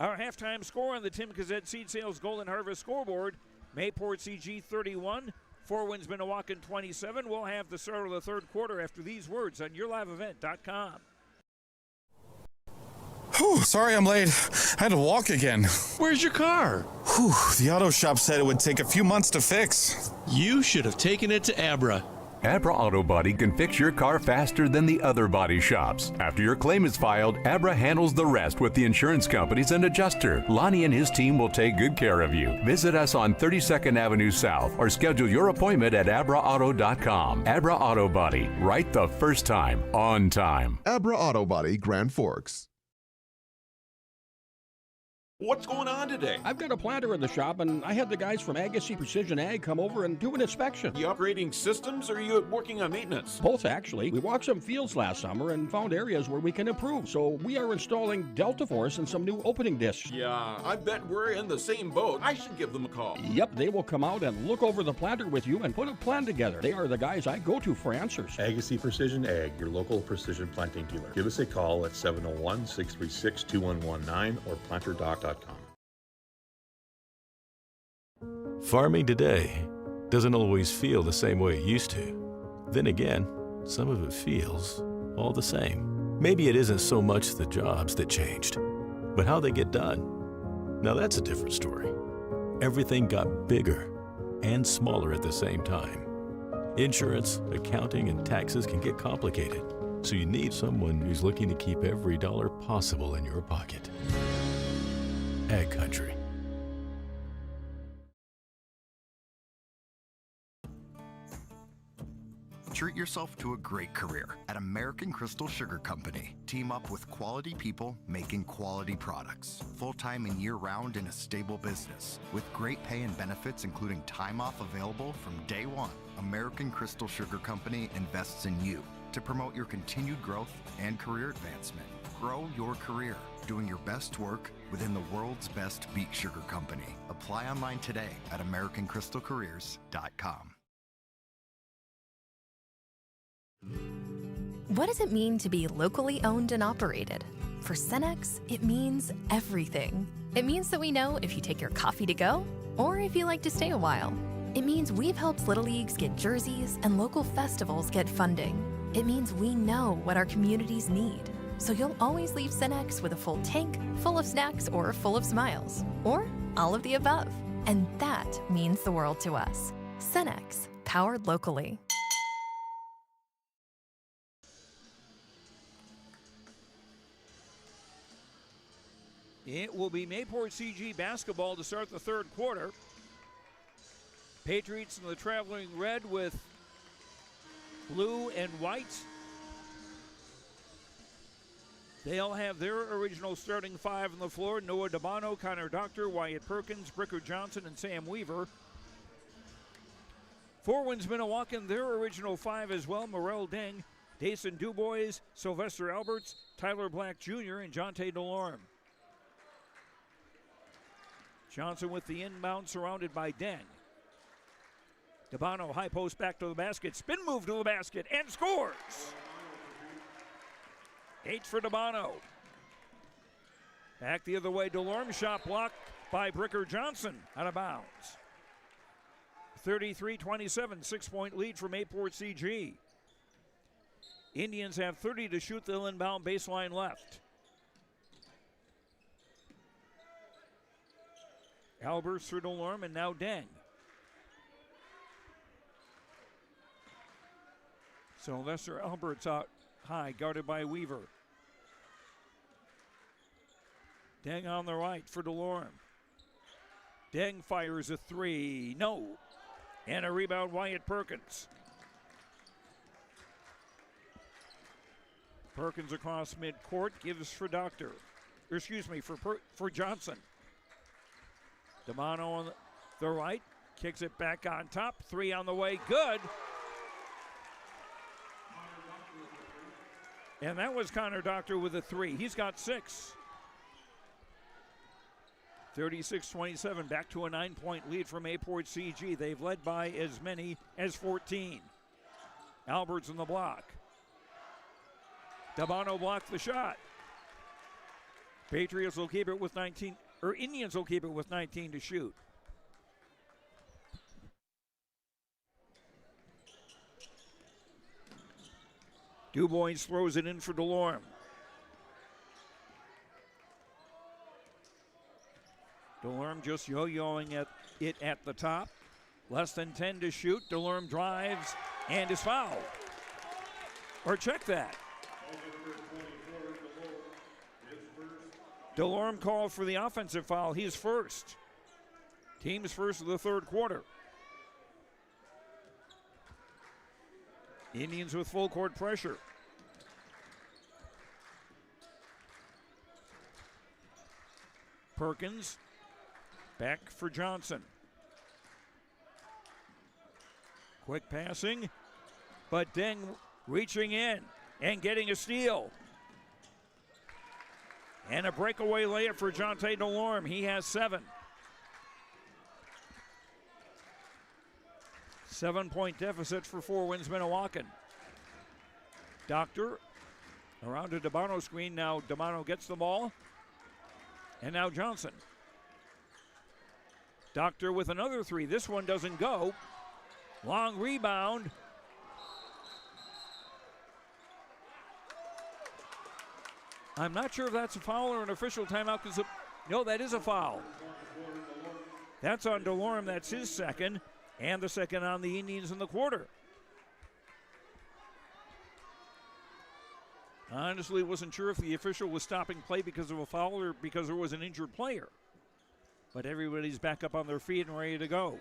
Our halftime score on the Tim Kazet Seed Sales Golden Harvest scoreboard: Mayport CG 31, Forwins Minnewaukan 27. We'll have the start of the third quarter after these words on YourLiveEvent.com. Whew, sorry I'm late. I had to walk again. Where's your car? Whew, the auto shop said it would take a few months to fix. You should have taken it to Abra. Abra Auto Body can fix your car faster than the other body shops. After your claim is filed, Abra handles the rest with the insurance companies and adjuster. Lonnie and his team will take good care of you. Visit us on 32nd Avenue South or schedule your appointment at abraauto.com. Abra Auto Body, right the first time, on time. Abra Auto Body, Grand Forks. What's going on today? I've got a planter in the shop, and I had the guys from Agassi Precision Ag come over and do an inspection. You upgrading systems, or are you working on maintenance? Both, actually. We walked some fields last summer and found areas where we can improve. So we are installing Delta Force and some new opening discs. Yeah, I bet we're in the same boat. I should give them a call. Yep, they will come out and look over the planter with you and put a plan together. They are the guys I go to for answers. Agassi Precision Ag, your local precision planting dealer. Give us a call at 701-636-2119 or planterdoc.com. Farming today doesn't always feel the same way it used to. Then again, some of it feels all the same. Maybe it isn't so much the jobs that changed, but how they get done. Now that's a different story. Everything got bigger and smaller at the same time. Insurance, accounting, and taxes can get complicated, so you need someone who's looking to keep every dollar possible in your pocket. Ag Country. Treat yourself to a great career at American Crystal Sugar Company. Team up with quality people making quality products. Full-time and year-round in a stable business. With great pay and benefits including time off available from day one. American Crystal Sugar Company invests in you to promote your continued growth and career advancement. Grow your career, doing your best work within the world's best beet sugar company. Apply online today at AmericanCrystalCareers.com. What does it mean to be locally owned and operated? For Cenex, it means everything. It means that we know if you take your coffee to go or if you like to stay a while. It means we've helped Little Leagues get jerseys and local festivals get funding. It means we know what our communities need. So you'll always leave Cenex with a full tank, full of snacks, or full of smiles. Or all of the above. And that means the world to us. Cenex, powered locally. It will be Mayport CG basketball to start the third quarter. Patriots in the traveling red with blue and white. They'll have their original starting 5 on the floor: Noah Dabano, Connor Doctor, Wyatt Perkins, Bricker Johnson, and Sam Weaver. Four Winds Minnewaukan, their original 5 as well. Morel Deng, Dason Dubois, Sylvester Alberts, Tyler Black Jr., and Jonte Delorme. Johnson with the inbound, surrounded by Deng. Dabano, high post back to the basket. Spin move to the basket and scores. 8 for Dabano. Back the other way, Delorme, shot blocked by Bricker Johnson, out of bounds. 33-27, 6-point lead for Mayport CG. Indians have 30 to shoot, the inbound baseline left. Alberts through Delorme, and now Deng. Sylvester Alberts out high, guarded by Weaver. Deng on the right for Delorme. Deng fires a 3. No. And a rebound, Wyatt Perkins. Perkins across midcourt, gives for for Johnson. Damano on the right, kicks it back on top. 3 on the way, good. And that was Connor Doctor with a 3. He's got 6. 36-27, back to a 9-point lead for Mayport CG. They've led by as many as 14. Alberts in the block. Dabano blocked the shot. Indians will keep it with 19 to shoot. Dubois throws it in for Delorme. Delorme just yo-yoing it at the top. Less than 10 to shoot. Delorme drives and is fouled. Or check that. Delorme called for the offensive foul. He's first. Team's first of the third quarter. Indians with full court pressure. Perkins back for Johnson. Quick passing, but Deng reaching in and getting a steal. And a breakaway layup for Jonte Delorme. He has 7. 7-point deficit for Four Winds Minnewaukan. Doctor around to Dabano screen. Now Dabano gets the ball. And now Johnson. Doctor with another 3. This one doesn't go. Long rebound. I'm not sure if that's a foul or an official timeout. No, that is a foul. That's on Delorme. That's his second. And the second on the Indians in the quarter. Honestly, wasn't sure if the official was stopping play because of a foul or because there was an injured player. But everybody's back up on their feet and ready to go.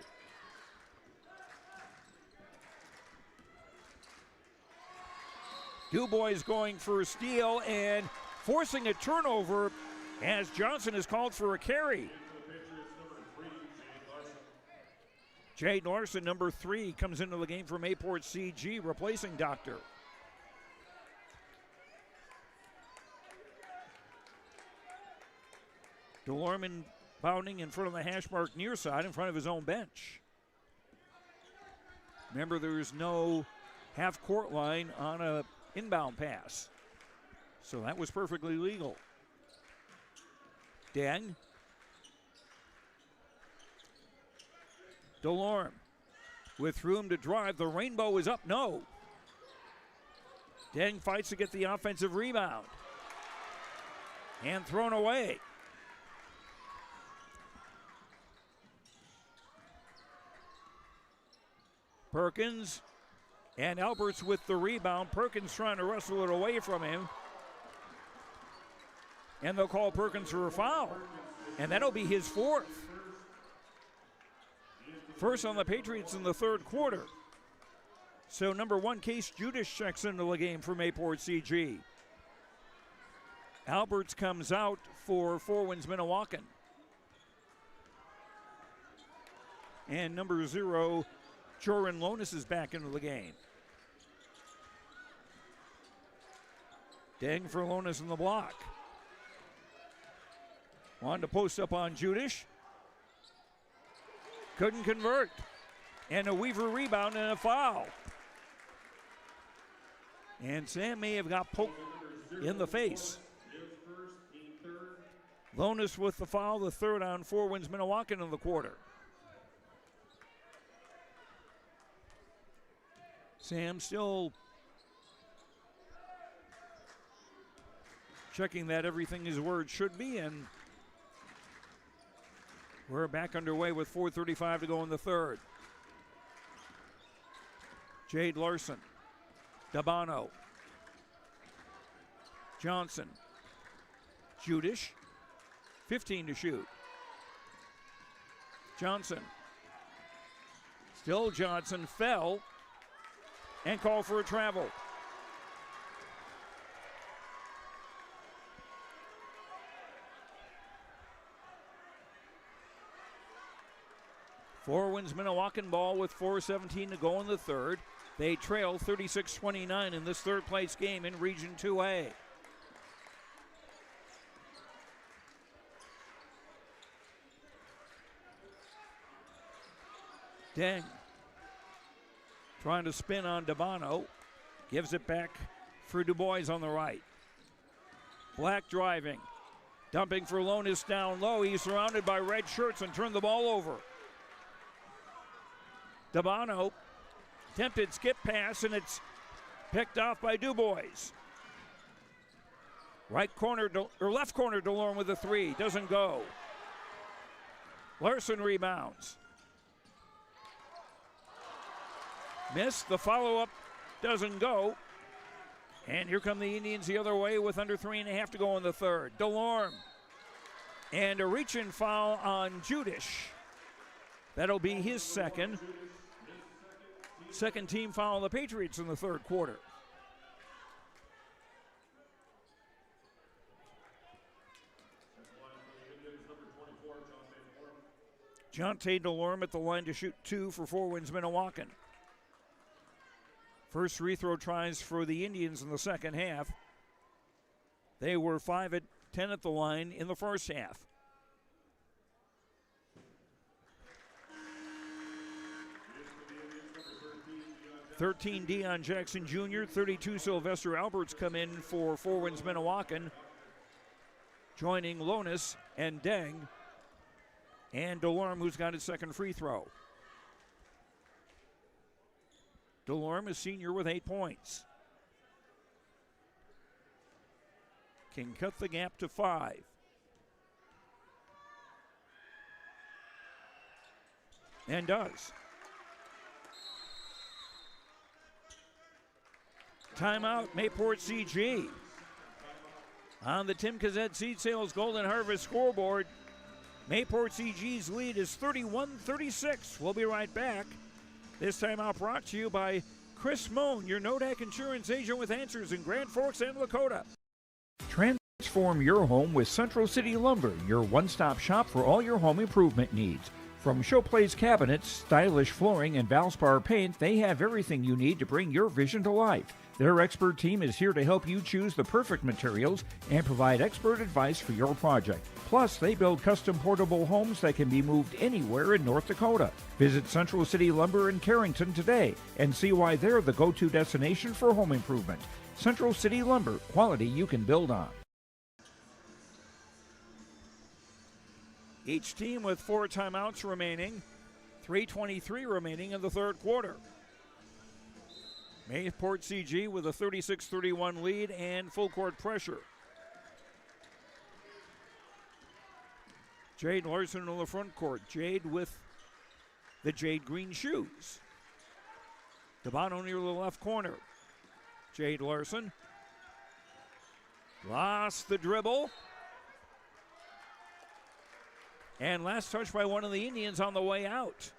Dubois going for a steal and forcing a turnover as Johnson is called for a carry. Jade Larson, number 3, comes into the game for Mayport CG, replacing Doctor. Delorme bounding in front of the hash mark near side, in front of his own bench. Remember, there's no half-court line on a inbound pass. So that was perfectly legal. Deng. Delorme with room to drive. The rainbow is up. No. Deng fights to get the offensive rebound. And thrown away. Perkins and Alberts with the rebound. Perkins trying to wrestle it away from him. And they'll call Perkins for a foul. And that'll be his 4th. First on the Patriots in the third quarter. So number 1, Case Judas checks into the game for Mayport CG. Alberts comes out for Four Winds Minnewaukan. And number 0, Joran Lonis is back into the game. Dang for Lonis in the block. Wanted to post up on Judish. Couldn't convert. And a Weaver rebound and a foul. And Sam may have got poked in the face. Lonis with the foul, the third on Four Winds Minnewaukan in the quarter. Sam still checking that everything is where it should be, and we're back underway with 4:35 to go in the third. Jade Larson, Dabano, Johnson, Judish, 15 to shoot. Johnson, still Johnson, fell and called for a travel. Four Winds Minnewaukan ball with 4:17 to go in the third. They trail 36-29 in this third place game in Region 2A. Deng trying to spin on Dabano. Gives it back for Du Bois on the right. Black driving. Dumping for Lonis down low. He's surrounded by red shirts and turned the ball over. Dabano, attempted skip pass, and it's picked off by Du Bois. Right corner, or left corner, DeLorme with a three. Doesn't go. Larson rebounds. Missed. The follow-up doesn't go. And here come the Indians the other way with under 3.5 to go in the third. DeLorme. And a reach-in foul on Judish. That'll be his second. Second team foul on the Patriots in the third quarter. Jonte DeLorme at the line to shoot two for Four Winds Minnewaukan. First free throw tries for the Indians in the second half. They were 5 of 10 at the line in the first half. (13) Deion Jackson Jr., 32 Sylvester Alberts come in for Four Winds Minnewaukan, joining Lonis and Deng, and DeLorme, who's got his second free throw. DeLorme is senior with 8 points. Can cut the gap to 5. And does. Timeout, Mayport CG. On the Tim Cazette Seed Sales Golden Harvest scoreboard, Mayport CG's lead is 31-36. We'll be right back. This timeout brought to you by Chris Moan, your Nodak insurance agent with answers in Grand Forks and Lakota. Transform your home with Central City Lumber, your one-stop shop for all your home improvement needs. From showplace cabinets, stylish flooring, and Valspar paint, they have everything you need to bring your vision to life. Their expert team is here to help you choose the perfect materials and provide expert advice for your project. Plus, they build custom portable homes that can be moved anywhere in North Dakota. Visit Central City Lumber in Carrington today and see why they're the go-to destination for home improvement. Central City Lumber, quality you can build on. Each team with 4 timeouts remaining, 3:23 remaining in the third quarter. Mayport CG with a 36-31 lead and full court pressure. Jade Larson in the front court. Jade with the jade green shoes. Dabano near the left corner. Jade Larson lost the dribble. And last touch by one of the Indians on the way out.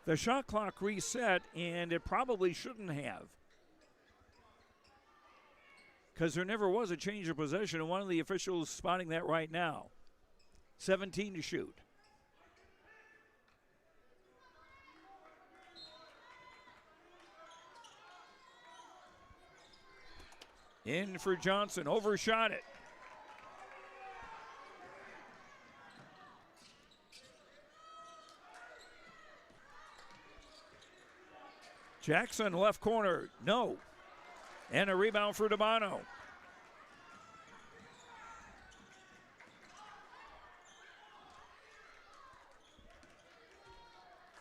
The shot clock reset, and it probably shouldn't have, because there never was a change of possession, and one of the officials spotting that right now. 17 to shoot. In for Johnson, overshot it. Jackson, left corner, no. And a rebound for Dabano.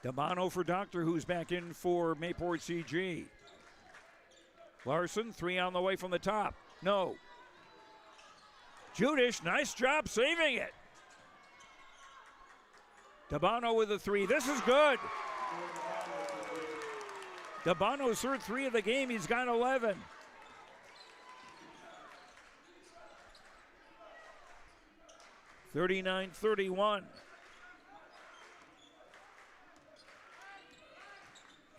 Dabano for Doctor, who's back in for Mayport CG. Larson, 3 on the way from the top. No. Judish, nice job saving it. Dabano with a 3. This is good. Dabano's third 3 of the game. He's got 11. (39-31).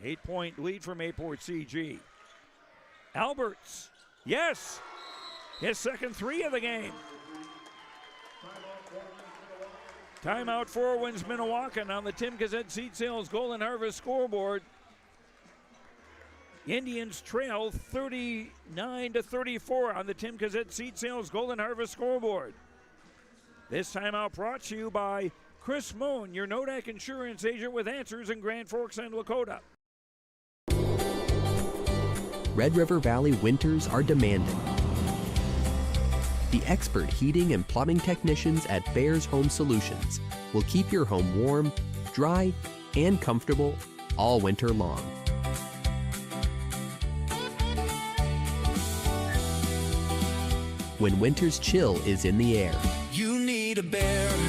8-point lead for Mayport CG. Alberts, yes, his second 3 of the game. Timeout for wins Minnewaukan on the Tim Gazette Seed Sales Golden Harvest scoreboard. Indians trail 39-34 on the Tim Gazette Seed Sales Golden Harvest scoreboard. This timeout brought to you by Chris Moon, your Nodak insurance agent with answers in Grand Forks and Lakota. Red River Valley winters are demanding. The expert heating and plumbing technicians at Bears Home Solutions will keep your home warm, dry, and comfortable all winter long. When winter's chill is in the air, you need a Bear in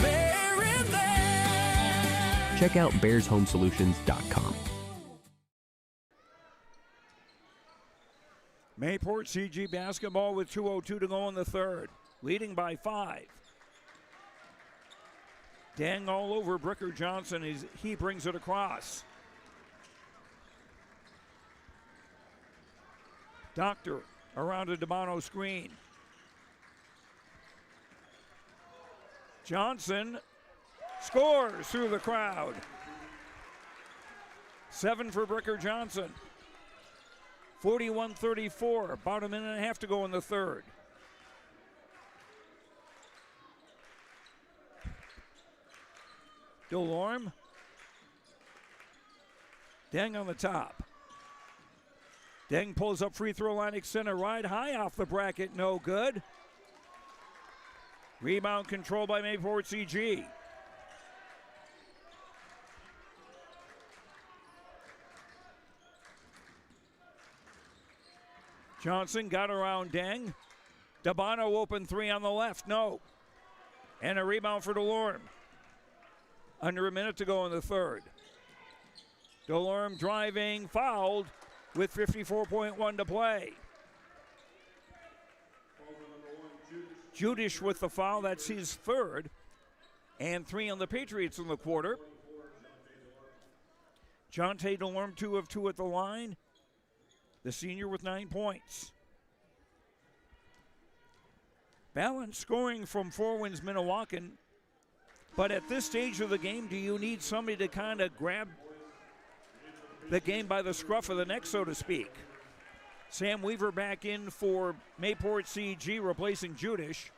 there. Check out bearshomesolutions.com. Mayport CG basketball with 2:02 to go in the third, leading by 5. Dang all over Bricker Johnson as he brings it across. Doctor around a Dabano screen. Johnson scores through the crowd. 7 for Bricker Johnson. 41-34, about a minute and a half to go in the third. Delorme. Deng on the top. Deng pulls up free throw line, extended right high off the bracket, no good. Rebound control by Mayport CG. Johnson got around Deng. Dabano open 3 on the left, no. And a rebound for Delorme. Under a minute to go in the third. Delorme driving, fouled with 54.1 to play. Judish with the foul, that's his third. And 3 on the Patriots in the quarter. Jonte Delorme 2 of 2 at the line. The senior with 9 points. Balanced scoring from Four Winds Minnewaukan. But at this stage of the game, do you need somebody to kind of grab the game by the scruff of the neck, so to speak? Sam Weaver back in for Mayport CG, replacing Judish.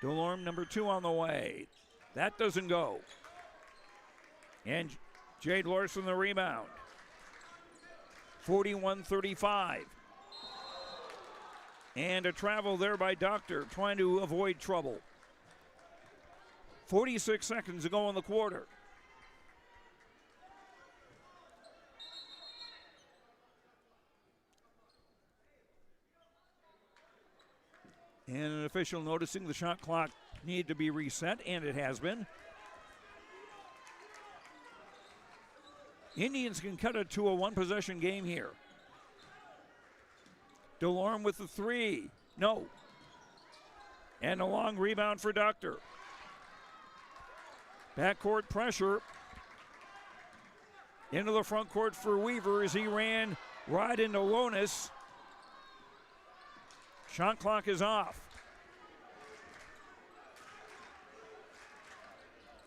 Delorme, number 2 on the way. That doesn't go. And Jade Larson the rebound. 41-35. And a travel there by Doctor, trying to avoid trouble. 46 seconds to go in the quarter. And an official noticing the shot clock needed to be reset, and it has been. Indians can cut it to a 1-possession game here. Delorme with the 3. No. And a long rebound for Doctor. Backcourt pressure. Into the front court for Weaver as he ran right into Lonis. Shot clock is off.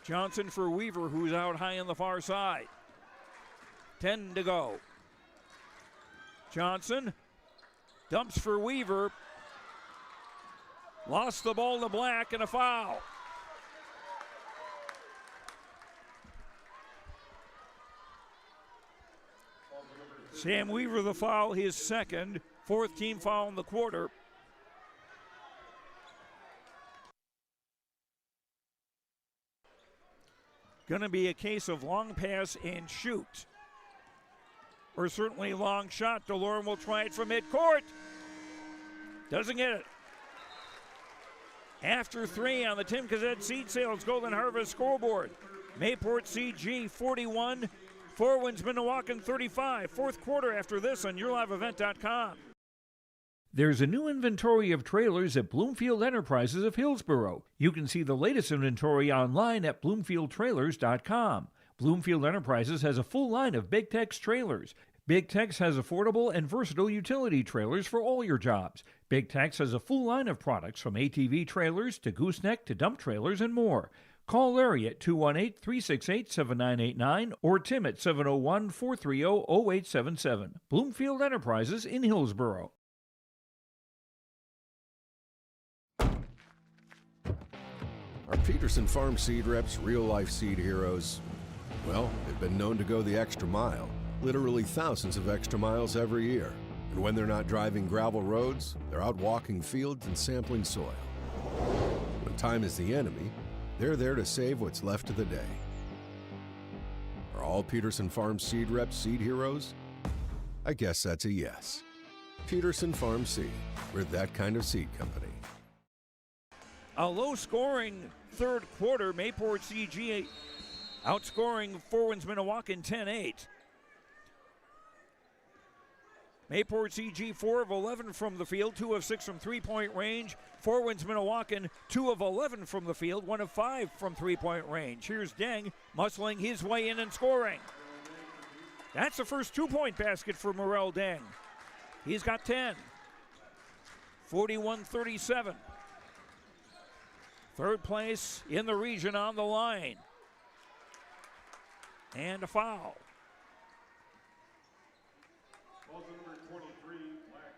Johnson for Weaver, who's out high on the far side. 10 to go. Johnson dumps for Weaver. Lost the ball to Black and a foul. Sam Weaver the foul, his second. Fourth team foul in the quarter. Going to be a case of long pass and shoot. Or certainly long shot. DeLorme will try it from midcourt. Doesn't get it. After 3 on the Tim Cazette Seed Sales Golden Harvest scoreboard. Mayport CG 41, Four Winds Minnewaukan 35. Fourth quarter after this on YourLiveEvent.com. There's a new inventory of trailers at Bloomfield Enterprises of Hillsborough. You can see the latest inventory online at BloomfieldTrailers.com. Bloomfield Enterprises has a full line of Big Tex trailers. Big Tex has affordable and versatile utility trailers for all your jobs. Big Tex has a full line of products from ATV trailers to gooseneck to dump trailers and more. Call Larry at 218-368-7989 or Tim at 701-430-0877. Bloomfield Enterprises in Hillsborough. Are Peterson Farm seed reps real-life seed heroes? Well, they've been known to go the extra mile, literally thousands of extra miles every year. And when they're not driving gravel roads, they're out walking fields and sampling soil. When time is the enemy, they're there to save what's left of the day. Are all Peterson Farm seed reps seed heroes? I guess that's a yes. Peterson Farm Seed. We're that kind of seed company. A low-scoring third quarter. Mayport CG outscoring Four Winds Minnewaukan 10-8. Mayport CG 4 of 11 from the field, 2 of 6 from three-point range. Four Winds Minnewaukan 2 of 11 from the field, 1 of 5 from three-point range. Here's Deng muscling his way in and scoring. That's the first two-point basket for Morel Deng. He's got 10. 41-37. Third place in the region on the line. And a foul.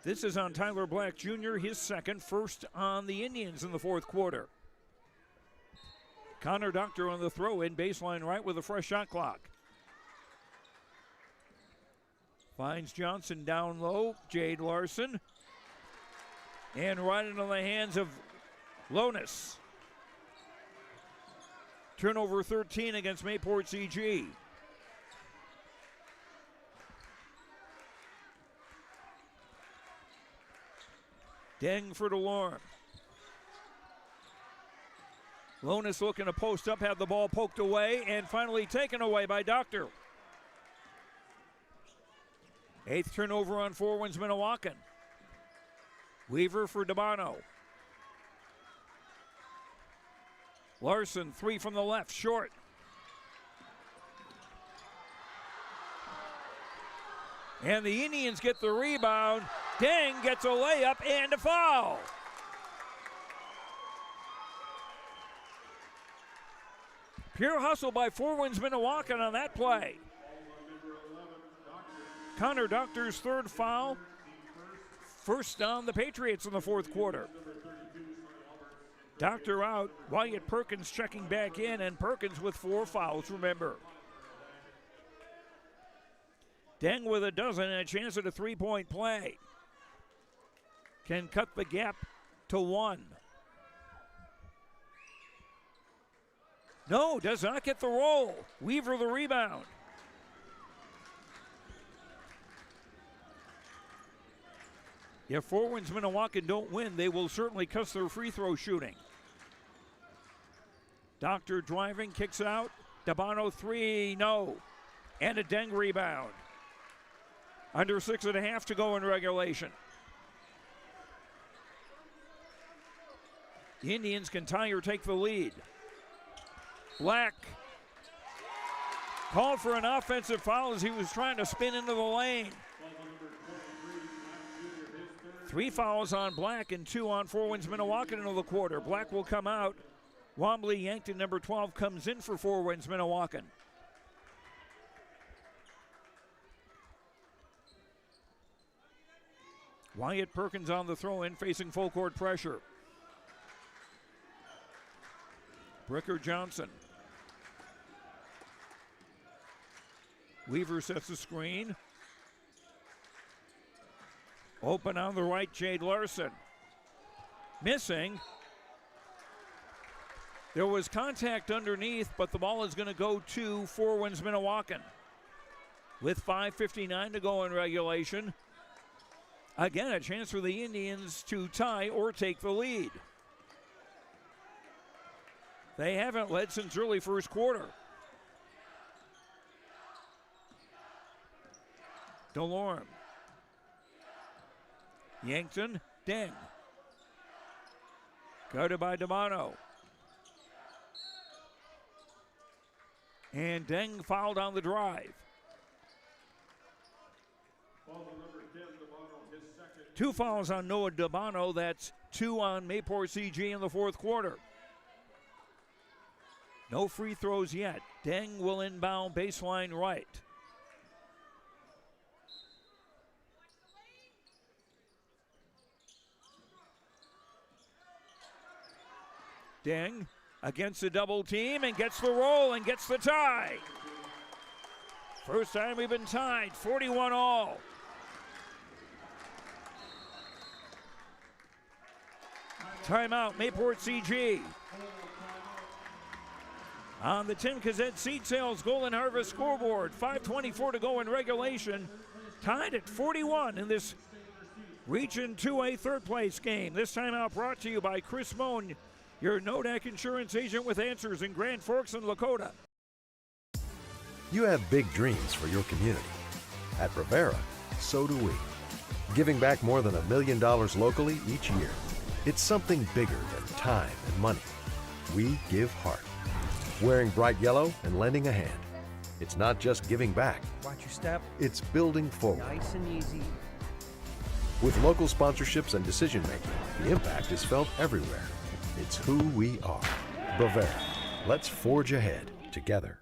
This is on Tyler Black Jr., his second, first on the Indians in the fourth quarter. Connor Doctor on the throw-in, baseline right with a fresh shot clock. Finds Johnson down low, Jade Larson. And right into the hands of Lonis. Turnover 13 against Mayport CG. Deng for DeLorme. Lonis looking to post up, had the ball poked away, and finally taken away by Doctor. Eighth turnover on Four Winds Minnewaukan. Weaver for DeBano. Larson, 3 from the left, short. And the Indians get the rebound. Deng gets a layup and a foul. Pure hustle by Four Winds Minnewaukan on that play. Connor Doctor's third foul. First on the Patriots in the fourth quarter. Doctor out, Wyatt Perkins checking back in, and Perkins with 4 fouls, remember. Deng with a dozen and a chance at a three-point play. Can cut the gap to 1. No, does not get the roll. Weaver the rebound. If Four Winds Minnewaukan don't win, they will certainly cuss their free throw shooting. Doctor driving, kicks out. DeBano 3, no. And a Deng rebound. Under 6.5 to go in regulation. The Indians can tie or take the lead. Black called for an offensive foul as he was trying to spin into the lane. 3 fouls on Black and 2 on Four Winds Minnewaukan into the quarter. Black will come out Wombly Yankton, number 12, comes in for Four Winds Minnewaukan. Wyatt Perkins on the throw-in, facing full court pressure. Bricker Johnson. Weaver sets the screen. Open on the right, Jade Larson. Missing. There was contact underneath, but the ball is going to go to Four Winds Minnewaukan. With 5:59 to go in regulation. Again, a chance for the Indians to tie or take the lead. They haven't led since early first quarter. DeLorme. Yankton, Deng. Guarded by Demano. And Deng fouled on the drive. Two fouls on Noah Demano. That's 2 on Mayport CG in the fourth quarter. No free throws yet. Deng will inbound baseline right. Deng against the double team and gets the roll and gets the tie. First time we've been tied, 41 all. Timeout, Mayport CG. On the Tim Kazette Seed Sales Golden Harvest scoreboard, 5:24 to go in regulation. Tied at 41 in this Region 2A third place game. This timeout brought to you by Chris Moan, your Nodak insurance agent with answers in Grand Forks and Lakota. You have big dreams for your community. At Rivera, so do we. Giving back more than $1 million locally each year. It's something bigger than time and money. We give heart. Wearing bright yellow and lending a hand. It's not just giving back. Watch your step. It's building forward. Nice and easy. With local sponsorships and decision making, the impact is felt everywhere. It's who we are. Bavera. Let's forge ahead together.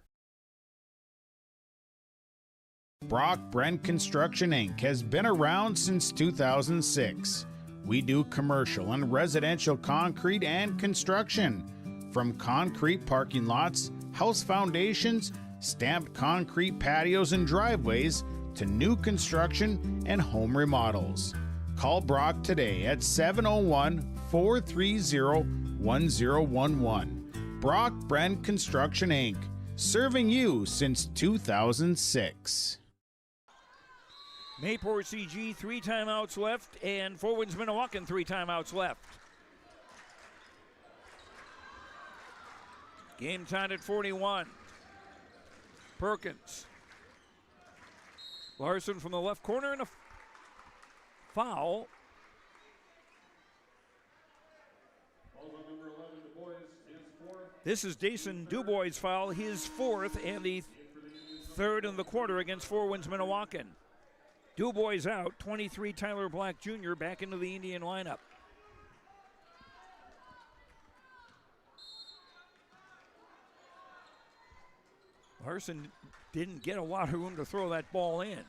Brock Brent Construction Inc. has been around since 2006. We do commercial and residential concrete and construction. From concrete parking lots, house foundations, stamped concrete patios and driveways, to new construction and home remodels. Call Brock today at 701-430-1011. Brock Brent Construction Inc., serving you since 2006. Mayport CG, 3 timeouts left, and Four Winds Minnewaukan, 3 timeouts left. Game tied at 41. Perkins. Larson from the left corner and a foul. This is Jason Dubois' foul, his 4th and the 3rd in the quarter against Four Winds Minnewaukan. Dubois out, 23 Tyler Black Jr. back into the Indian lineup. Larson didn't get a lot of room to throw that ball in.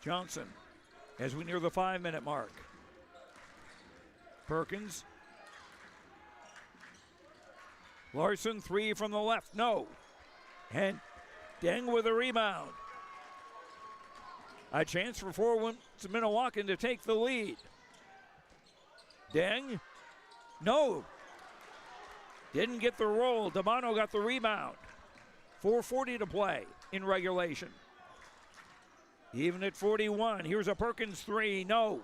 Johnson, as we near the 5-minute mark. Perkins. Larson, 3 from the left, no. And Deng with a rebound. A chance for Four Winds Minnewaukan to take the lead. Deng, no. Didn't get the roll. Demano got the rebound. 4:40 to play in regulation. Even at 41. Here's a Perkins 3. No.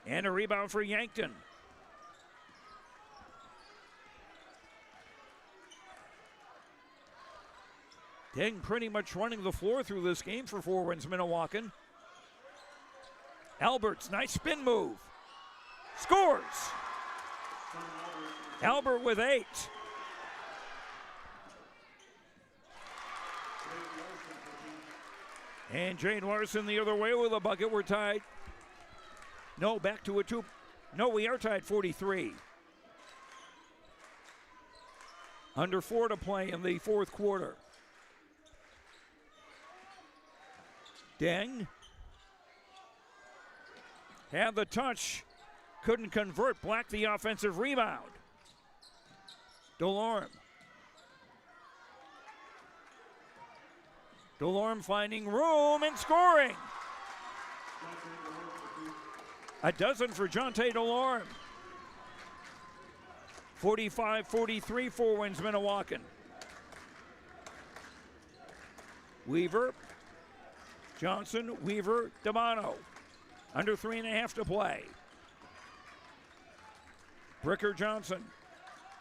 And a rebound for Yankton. Deng pretty much running the floor through this game for Four Winds Minnewaukan. Alberts, nice spin move. Scores! Albert with 8. And Jane Larson the other way with a bucket. We're tied. No, back to a No, we are tied 43. Under 4 to play in the fourth quarter. Deng had the touch, couldn't convert. Black the offensive rebound. Delorme. Delorme finding room and scoring. A dozen for Jonte Delorme. 45-43, 4 wins Minnewaukan. Weaver, Johnson, Weaver, Dabano. Under 3.5 to play. Bricker Johnson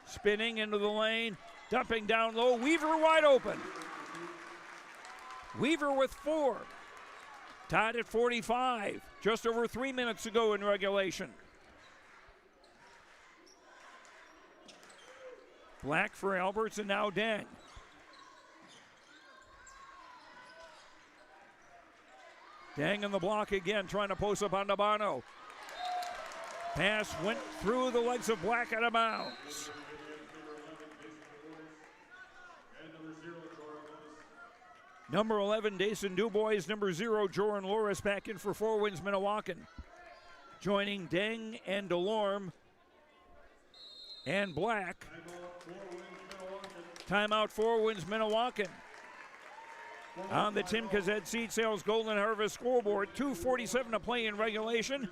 spinning into the lane, dumping down low. Weaver wide open. Weaver with 4. Tied at 45. Just over 3 minutes to go in regulation. Black for Alberts and now Deng. Deng in the block again, trying to post up on Dabano. Pass went through the legs of Black out of bounds. Number 11, Dason Dubois. Number 0, Joran Loris back in for 4 wins Minnewaukan. Joining Deng and Delorme and Black. Timeout, 4 wins Minnewaukan. On the Tim Kazed Seed Sales Golden Harvest scoreboard, 2:47 to play in regulation.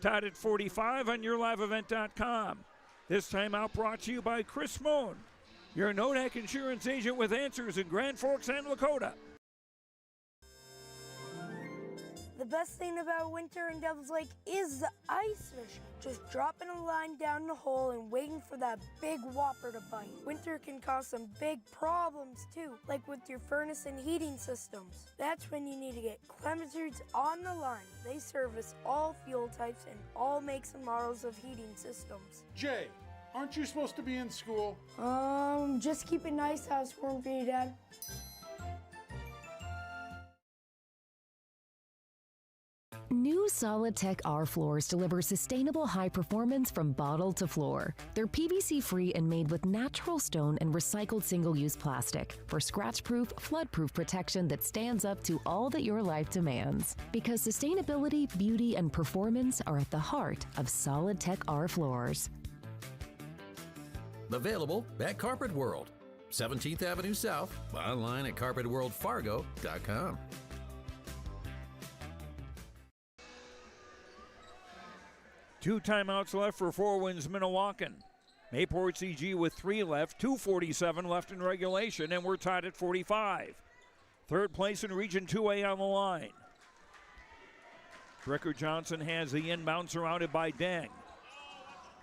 Tied at 45 on YourLiveEvent.com. This timeout brought to you by Chris Moon, your Nodak insurance agent with answers in Grand Forks and Lakota. The best thing about winter in Devil's Lake is the ice fish. Just dropping a line down the hole and waiting for that big whopper to bite. Winter can cause some big problems too, like with your furnace and heating systems. That's when you need to get Clemenser's on the line. They service all fuel types and all makes and models of heating systems. Jay, aren't you supposed to be in school? Just keep a nice house warm for you, Dad. New Solid Tech R floors deliver sustainable high performance from bottle to floor. They're PVC-free and made with natural stone and recycled single-use plastic for scratch-proof, flood-proof protection that stands up to all that your life demands. Because sustainability, beauty, and performance are at the heart of Solid Tech R floors. Available at Carpet World, 17th Avenue South, online at carpetworldfargo.com. Two timeouts left for 4 wins Minnewaukan. Mayport CG with 3 left, 2:47 left in regulation, and we're tied at 45. Third place in Region 2A on the line. Bricker Johnson has the inbound surrounded by Deng.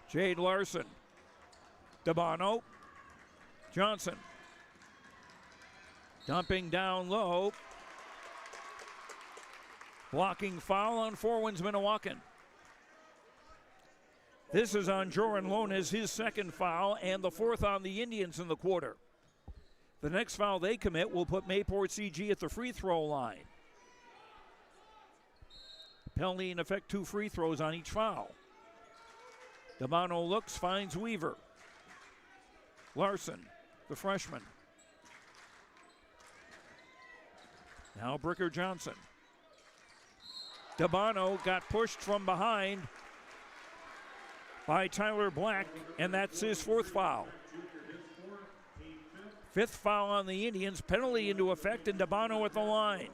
Jade Larson. Dabano. Johnson. Dumping down low. Blocking foul on 4 wins Minnewaukan. This is on Joran Lones, his second foul, and the 4th on the Indians in the quarter. The next foul they commit will put Mayport CG at the free throw line. Penalty in effect, 2 free throws on each foul. Dabano looks, finds Weaver. Larson, the freshman. Now Bricker Johnson. Dabano got pushed from behind by Tyler Black, and that's his 4th foul. 5th foul on the Indians, penalty into effect, and Dabano at the line.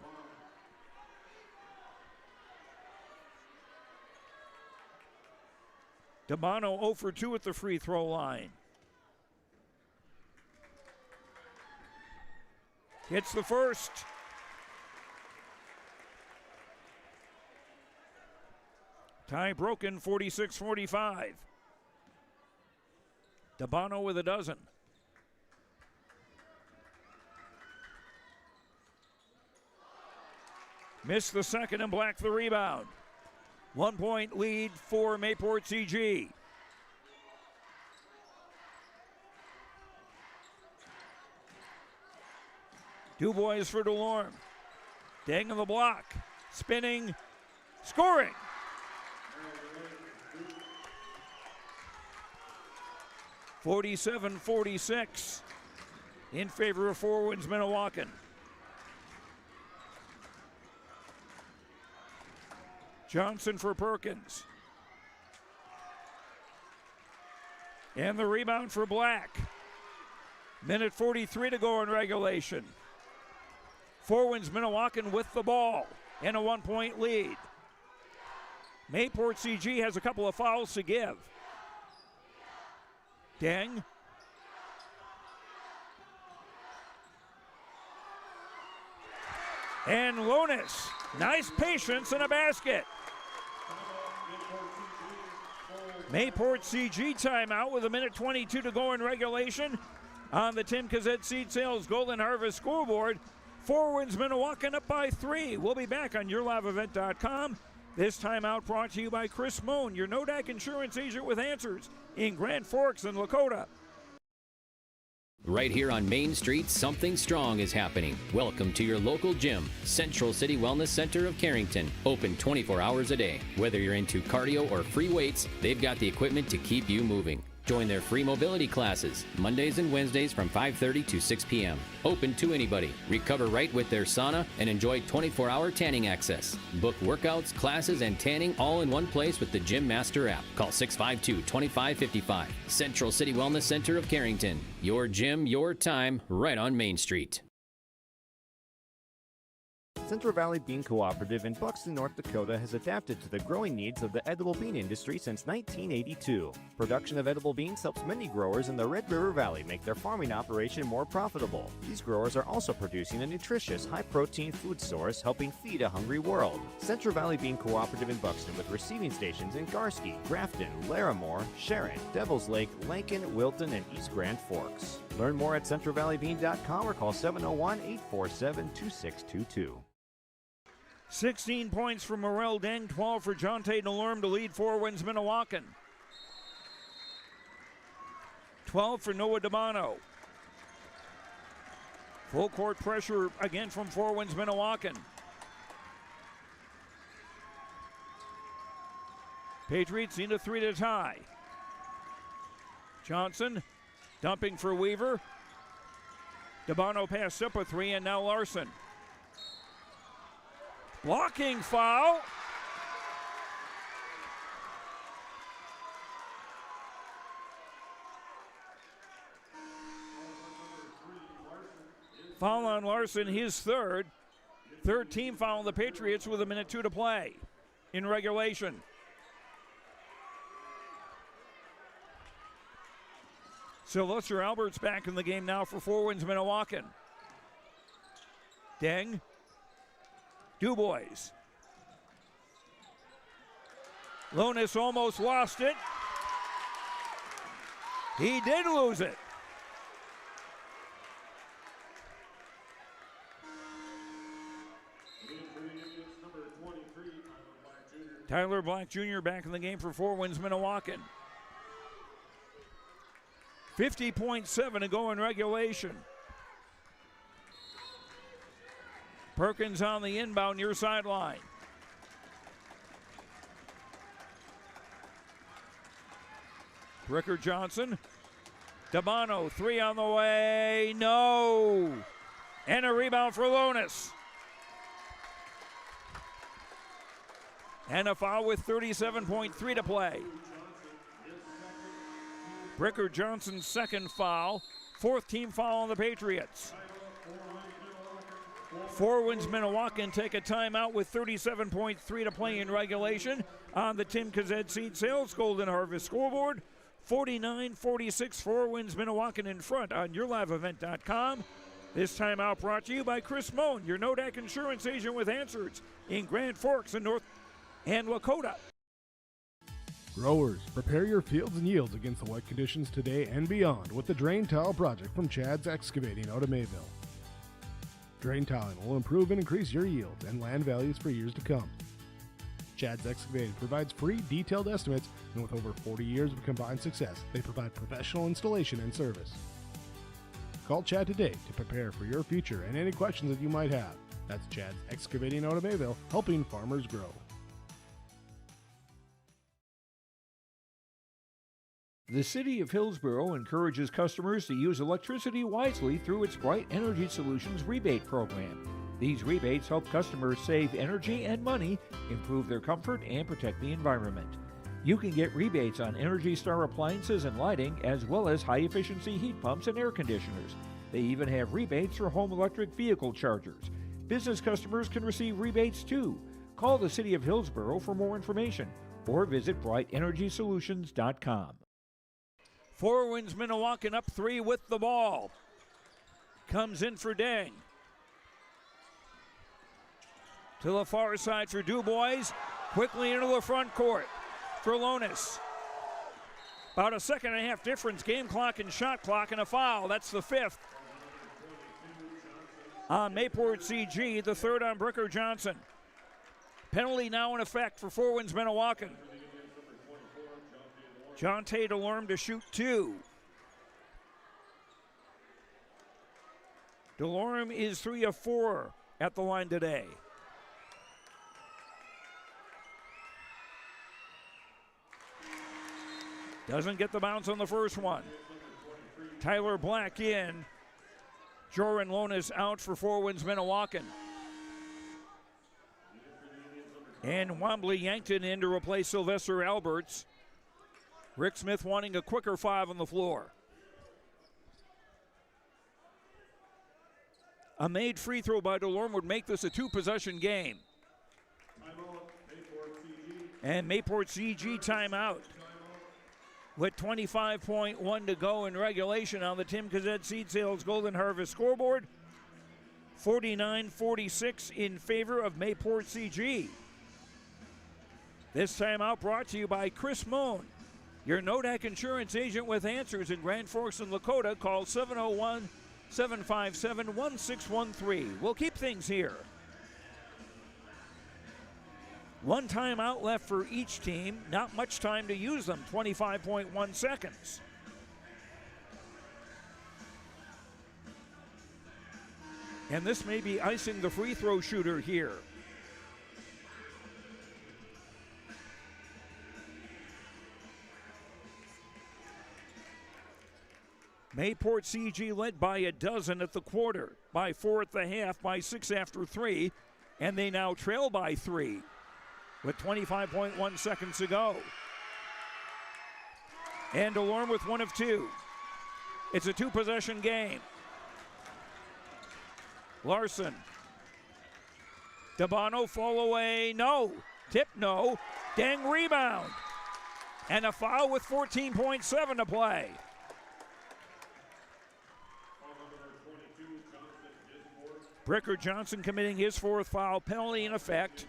Dabano 0 for 2 at the free throw line. Hits the first. Tie broken, 46-45. Dabano with a dozen. Missed the second and Black the rebound. 1 point lead for Mayport CG. Dubois for Delorme. Deng on the block. Spinning. Scoring. 47-46 in favor of Four Winds Minnewaukan. Johnson for Perkins. And the rebound for Black. Minute 43 to go in regulation. Four Winds Minnewaukan with the ball and a 1-point lead. Mayport CG has a couple of fouls to give. Deng. And Lonis. Nice patience and a basket. Mayport CG timeout with a minute 22 to go in regulation. On the Tim Kazet Seed Sales Golden Harvest scoreboard, Four Winds Minnewaukan up by 3. We'll be back on YourLiveEvent.com. This timeout brought to you by Chris Moan, your Nodak insurance agent with answers in Grand Forks and Lakota. Right here on Main Street, something strong is happening. Welcome to your local gym, Central City Wellness Center of Carrington. Open 24 hours a day. Whether you're into cardio or free weights, they've got the equipment to keep you moving. Join their free mobility classes, Mondays and Wednesdays from 5:30 to 6 p.m. Open to anybody. Recover right with their sauna and enjoy 24-hour tanning access. Book workouts, classes, and tanning all in one place with the Gym Master app. Call 652-2555. Central City Wellness Center of Carrington. Your gym, your time, right on Main Street. Central Valley Bean Cooperative in Buxton, North Dakota has adapted to the growing needs of the edible bean industry since 1982. Production of edible beans helps many growers in the Red River Valley make their farming operation more profitable. These growers are also producing a nutritious, high-protein food source helping feed a hungry world. Central Valley Bean Cooperative in Buxton with receiving stations in Garsky, Grafton, Larimore, Sharon, Devils Lake, Lankin, Wilton, and East Grand Forks. Learn more at centralvalleybean.com or call 701-847-2622. 16 points for Morel Deng, 12 for Jonte Delorme to lead Four Winds Minnewaukan. 12 for Noah Dabano. Full court pressure again from Four Winds Minnewaukan. Patriots need a 3 to tie. Johnson dumping for Weaver. Dabano passed up a 3 and now Larson. Blocking foul. Foul on Larson, his third. Third team foul on the Patriots with a minute 2 to play in regulation. Sylvester Albert's back in the game now for Four Winds Minnewaukan. Deng. Dubois. Lonis almost lost it. He did lose it. Tyler Black Jr. back in the game for Four Winds Minnewaukan. 50.7 to go in regulation. Perkins on the inbound near sideline. Rickard Johnson. Dabano, 3 on the way. No. And a rebound for Lonis. And a foul with 37.3 to play. Rickard Johnson's second foul. Fourth team foul on the Patriots. Four Winds Minnewaukan take a timeout with 37.3 to play in regulation on the Tim Kazed Seed Sales Golden Harvest scoreboard. 49-46 Four Winds Minnewaukan in front on YourLiveEvent.com. This timeout brought to you by Chris Moan, your Nodak insurance agent with answers in Grand Forks and North and Lakota. Growers, prepare your fields and yields against the wet conditions today and beyond with the Drain Tile project from Chad's Excavating out of Mayville. Drain tiling will improve and increase your yields and land values for years to come. Chad's Excavating provides free detailed estimates, and with over 40 years of combined success, they provide professional installation and service. Call Chad today to prepare for your future and any questions that you might have. That's Chad's Excavating out of Mayville, helping farmers grow. The City of Hillsborough encourages customers to use electricity wisely through its Bright Energy Solutions rebate program. These rebates help customers save energy and money, improve their comfort, and protect the environment. You can get rebates on Energy Star appliances and lighting, as well as high-efficiency heat pumps and air conditioners. They even have rebates for home electric vehicle chargers. Business customers can receive rebates too. Call the City of Hillsborough for more information or visit brightenergysolutions.com. Four Winds Minnewaukan up 3 with the ball. Comes in for Deng. To the far side for Dubois. Quickly into the front court for Lonis. About a second and a half difference, game clock and shot clock, and a foul. That's the 5th on Mayport CG, the 3rd on Bricker Johnson. Penalty now in effect for Four Winds Minnewaukan. Jonte Delorme to shoot 2. Delorme is 3 of 4 at the line today. Doesn't get the bounce on the first one. Tyler Black in. Joran Lonis out for Four Winds Minnewaukan. And Wombley Yankton in to replace Sylvester Alberts. Rick Smith wanting a quicker 5 on the floor. A made free throw by Delorme would make this a 2-possession game. And Mayport CG timeout. With 25.1 to go in regulation on the Tim Kazed Seed Sales Golden Harvest scoreboard. 49-46 in favor of Mayport CG. This timeout brought to you by Chris Moon, your Nodak insurance agent with answers in Grand Forks and Lakota. Call 701-757-1613. We'll keep things here. 1 timeout left for each team. Not much time to use them, 25.1 seconds. And this may be icing the free throw shooter here. Mayport CG led by a dozen at the quarter, by 4 at the half, by 6 after 3, and they now trail by 3 with 25.1 seconds to go. And Delorme with 1 of 2. It's a 2-possession game. Larson. Dabano fall away, no. Tip, no. Deng rebound. And a foul with 14.7 to play. Bricker Johnson committing his 4th foul, penalty in effect.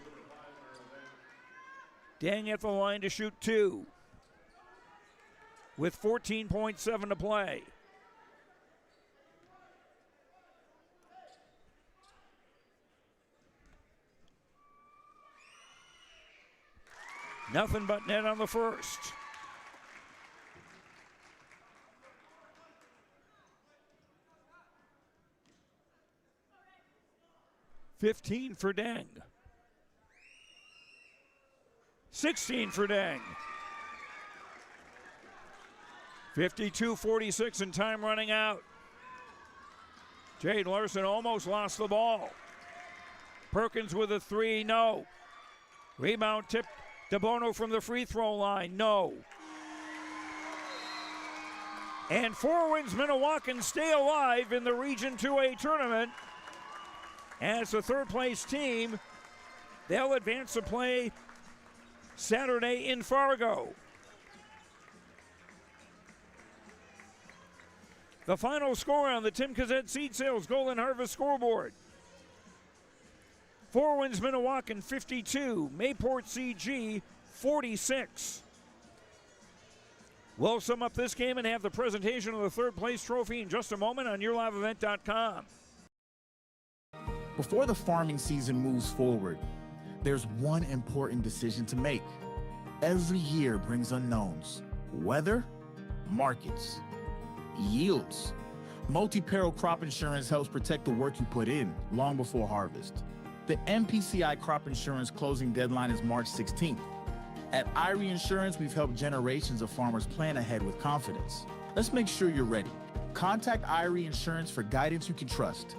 Deng at the line to shoot 2 with 14.7 to play. Nothing but net on the first. $15 for Deng. 16 for Deng. 52-46 and time running out. Jade Larson almost lost the ball. Perkins with a 3, no. Rebound tip, DeBono from the free throw line, no. And Four Winds Minnewaukan stay alive in the Region 2A tournament. As the 3rd place team, they'll advance to play Saturday in Fargo. The final score on the Tim Kazed Seed Sales Golden Harvest scoreboard. Four Winds Minnewaukan 52, Mayport CG 46. We'll sum up this game and have the presentation of the 3rd place trophy in just a moment on YourLiveEvent.com. Before the farming season moves forward, there's one important decision to make. Every year brings unknowns. Weather, markets, yields. Multi-peril crop insurance helps protect the work you put in long before harvest. The MPCI crop insurance closing deadline is March 16th. At Irie Insurance, we've helped generations of farmers plan ahead with confidence. Let's make sure you're ready. Contact Irie Insurance for guidance you can trust.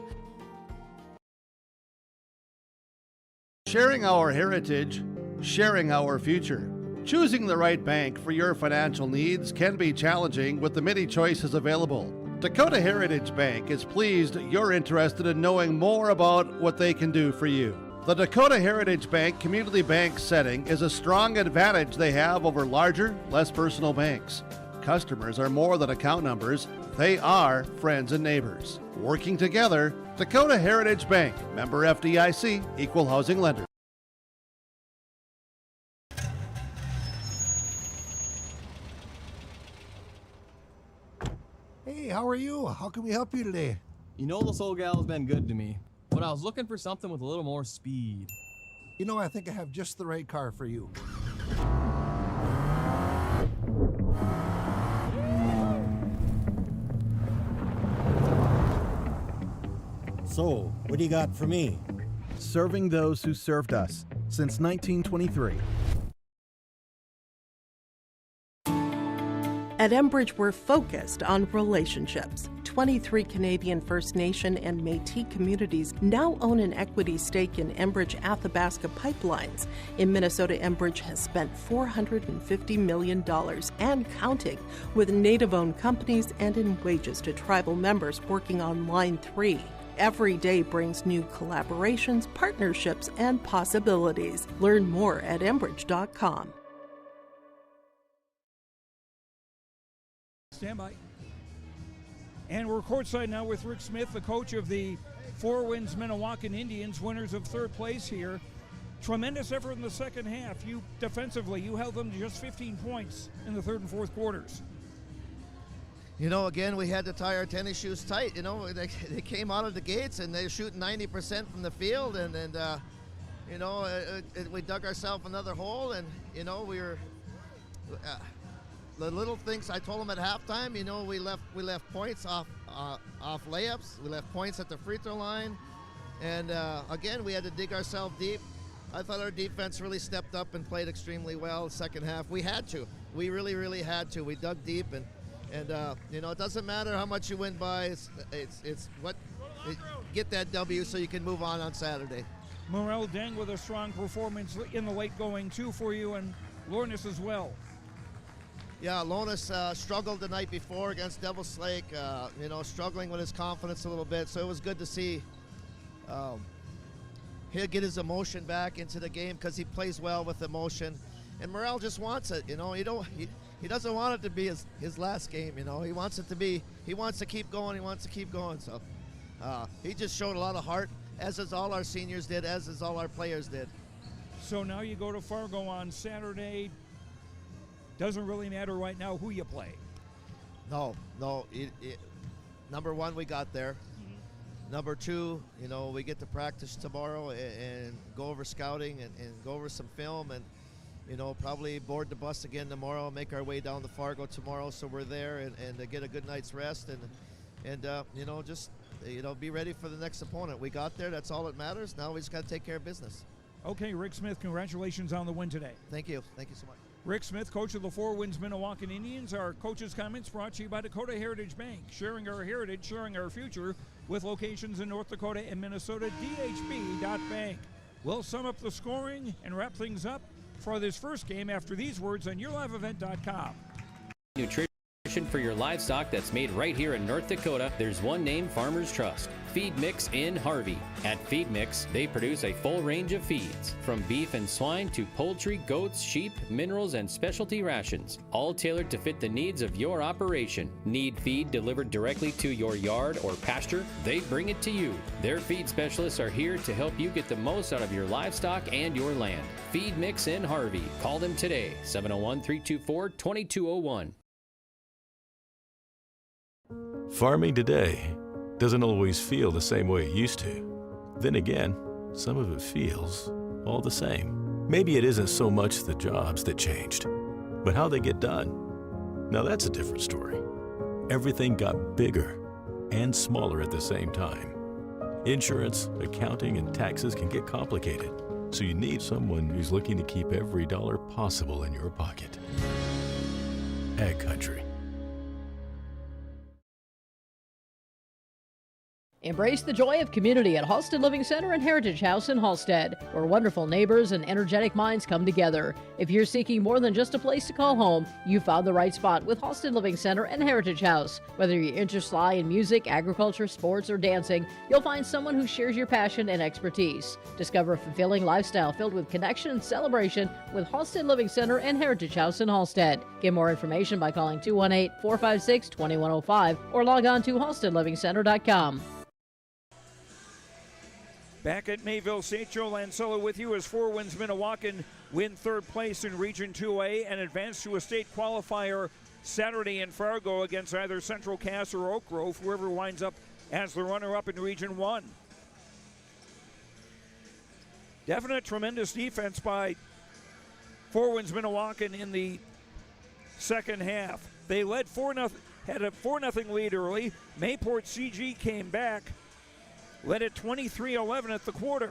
Sharing our heritage, sharing our future. Choosing the right bank for your financial needs can be challenging with the many choices available. Dakota Heritage Bank is pleased you're interested in knowing more about what they can do for you. The Dakota Heritage Bank community bank setting is a strong advantage they have over larger, less personal banks. Customers are more than account numbers, they are friends and neighbors. Working together, Dakota Heritage Bank, member FDIC, equal housing lender. Hey, how are you? How can we help you today? You know, this old gal's been good to me, but I was looking for something with a little more speed. You know, I think I have just the right car for you. So, what do you got for me? Serving those who served us since 1923. At Enbridge, we're focused on relationships. 23 Canadian First Nation and Métis communities now own an equity stake in Enbridge Athabasca Pipelines. In Minnesota, Enbridge has spent $450 million and counting with Native-owned companies and in wages to tribal members working on Line 3. Every day brings new collaborations, partnerships, and possibilities. Learn more at Enbridge.com. Stand by. And we're courtside now with Rick Smith, the coach of the Four Winds Minnewaukan Indians, winners of third place here. Tremendous effort in the second half. You defensively, you held them to just 15 points in the third and fourth quarters. You know, again, we had to tie our tennis shoes tight. You know, they came out of the gates and they're shooting 90% from the field, and you know, we dug ourselves another hole, and you know, we were. The little things I told them at halftime, you know, we left points off layups. We left points at the free throw line, and again, we had to dig ourselves deep. I thought our defense really stepped up and played extremely well second half. We had to. We really, really had to. We dug deep, and you know, it doesn't matter how much you win by. Get that W so you can move on Saturday. Morel Deng with a strong performance in the late going too for you, and Lornes as well. Yeah, Lonis struggled the night before against Devil's Lake, you know, struggling with his confidence a little bit. So it was good to see he'll get his emotion back into the game because he plays well with emotion. And Morel just wants it, you know. He doesn't want it to be his last game, you know. He wants it to be, he wants to keep going, So he just showed a lot of heart, as is all our seniors did, as is all our players did. So now you go to Fargo on Saturday. Doesn't really matter right now who you play. No. Number one, we got there. Number two, you know, we get to practice tomorrow and go over scouting and go over some film, and you know, probably board the bus again tomorrow, make our way down to Fargo tomorrow, so we're there and get a good night's rest and you know, just you know, be ready for the next opponent. We got there. That's all that matters. Now we just got to take care of business. Okay, Rick Smith, congratulations on the win today. Thank you. Thank you so much. Rick Smith, coach of the Four Winds Minnewaukan Indians. Our coach's comments brought to you by Dakota Heritage Bank. Sharing our heritage, sharing our future, with locations in North Dakota and Minnesota. DHB.bank. We'll sum up the scoring and wrap things up for this first game after these words on YourLiveEvent.com. Nutrition for your livestock that's made right here in North Dakota. There's one name farmers trust. Feed Mix in Harvey. At Feed Mix, they produce a full range of feeds, from beef and swine to poultry, goats, sheep, minerals, and specialty rations, all tailored to fit the needs of your operation. Need feed delivered directly to your yard or pasture? They bring it to you. Their feed specialists are here to help you get the most out of your livestock and your land. Feed Mix in Harvey. Call them today, 701-324-2201. Farming today doesn't always feel the same way it used to. Then again, some of it feels all the same. Maybe it isn't so much the jobs that changed, but how they get done. Now that's a different story. Everything got bigger and smaller at the same time. Insurance, accounting, and taxes can get complicated. So you need someone who's looking to keep every dollar possible in your pocket. Ag Country. Embrace the joy of community at Halsted Living Center and Heritage House in Halsted, where wonderful neighbors and energetic minds come together. If you're seeking more than just a place to call home, you found the right spot with Halsted Living Center and Heritage House. Whether your interests lie in music, agriculture, sports, or dancing, you'll find someone who shares your passion and expertise. Discover a fulfilling lifestyle filled with connection and celebration with Halsted Living Center and Heritage House in Halsted. Get more information by calling 218-456-2105 or log on to halstedlivingcenter.com. Back at Mayville State, Joe Lancello with you as Four Winds Minnewaukan win third place in Region 2A and advance to a state qualifier Saturday in Fargo against either Central Cass or Oak Grove, whoever winds up as the runner-up in Region 1. Definite tremendous defense by Four Winds Minnewaukan in the second half. They led 4-0, had a 4-0 lead early. Mayport CG came back, led at 23-11 at the quarter.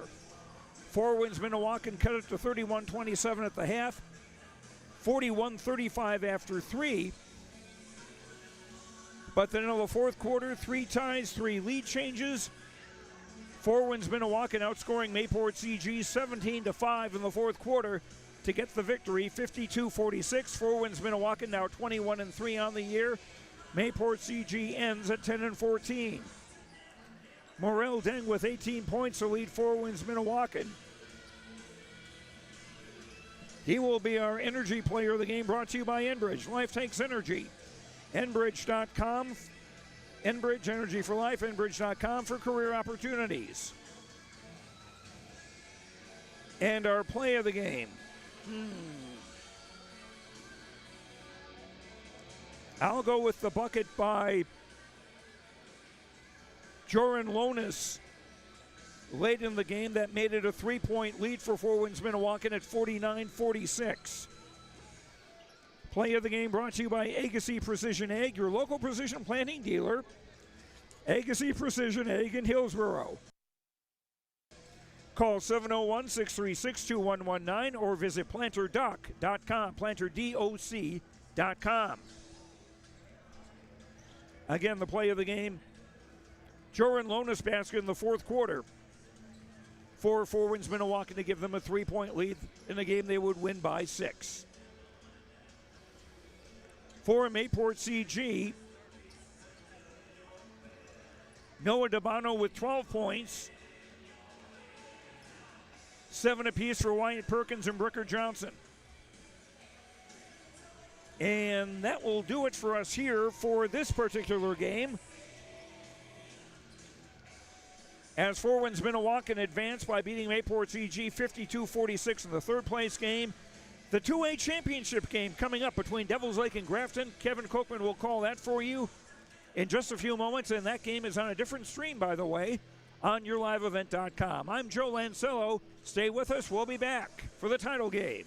Four Winds Minnewaukan cut it to 31-27 at the half, 41-35 after 3. But then in the fourth quarter, 3 ties, 3 lead changes. Four Winds Minnewaukan outscoring Mayport CG 17-5 in the fourth quarter to get the victory, 52-46. Four Winds Minnewaukan now 21-3 on the year. Mayport CG ends at 10-14. Morel Deng with 18 points to lead Four Winds Minnewaukan. He will be our energy player of the game, brought to you by Enbridge. Life takes energy. Enbridge.com. Enbridge, energy for life. Enbridge.com for career opportunities. And our play of the game. I'll go with the bucket by Joran Lonis late in the game. That made it a 3-point lead for Four Winds Minnewaukan at 49-46. Play of the game brought to you by Agassi Precision Ag, your local precision planting dealer. Agassi Precision Ag in Hillsboro. Call 701-636-2119 or visit planterdoc.com, planterdoc.com. Again, the play of the game, Joran Lonis basket in the fourth quarter for Four Winds Minnewaukan to give them a 3-point lead in a game they would win by 6. For Mayport CG, Noah Dabano with 12 points, 7 apiece for Wyatt Perkins and Bricker Johnson. And that will do it for us here for this particular game, as Four Winds Minnewaukan advanced by beating Mayport CG 52-46 in the third place game. The 2A championship game coming up between Devils Lake and Grafton. Kevin Cookman will call that for you in just a few moments, and that game is on a different stream, by the way, on yourliveevent.com. I'm Joe Lancello. Stay with us. We'll be back for the title game.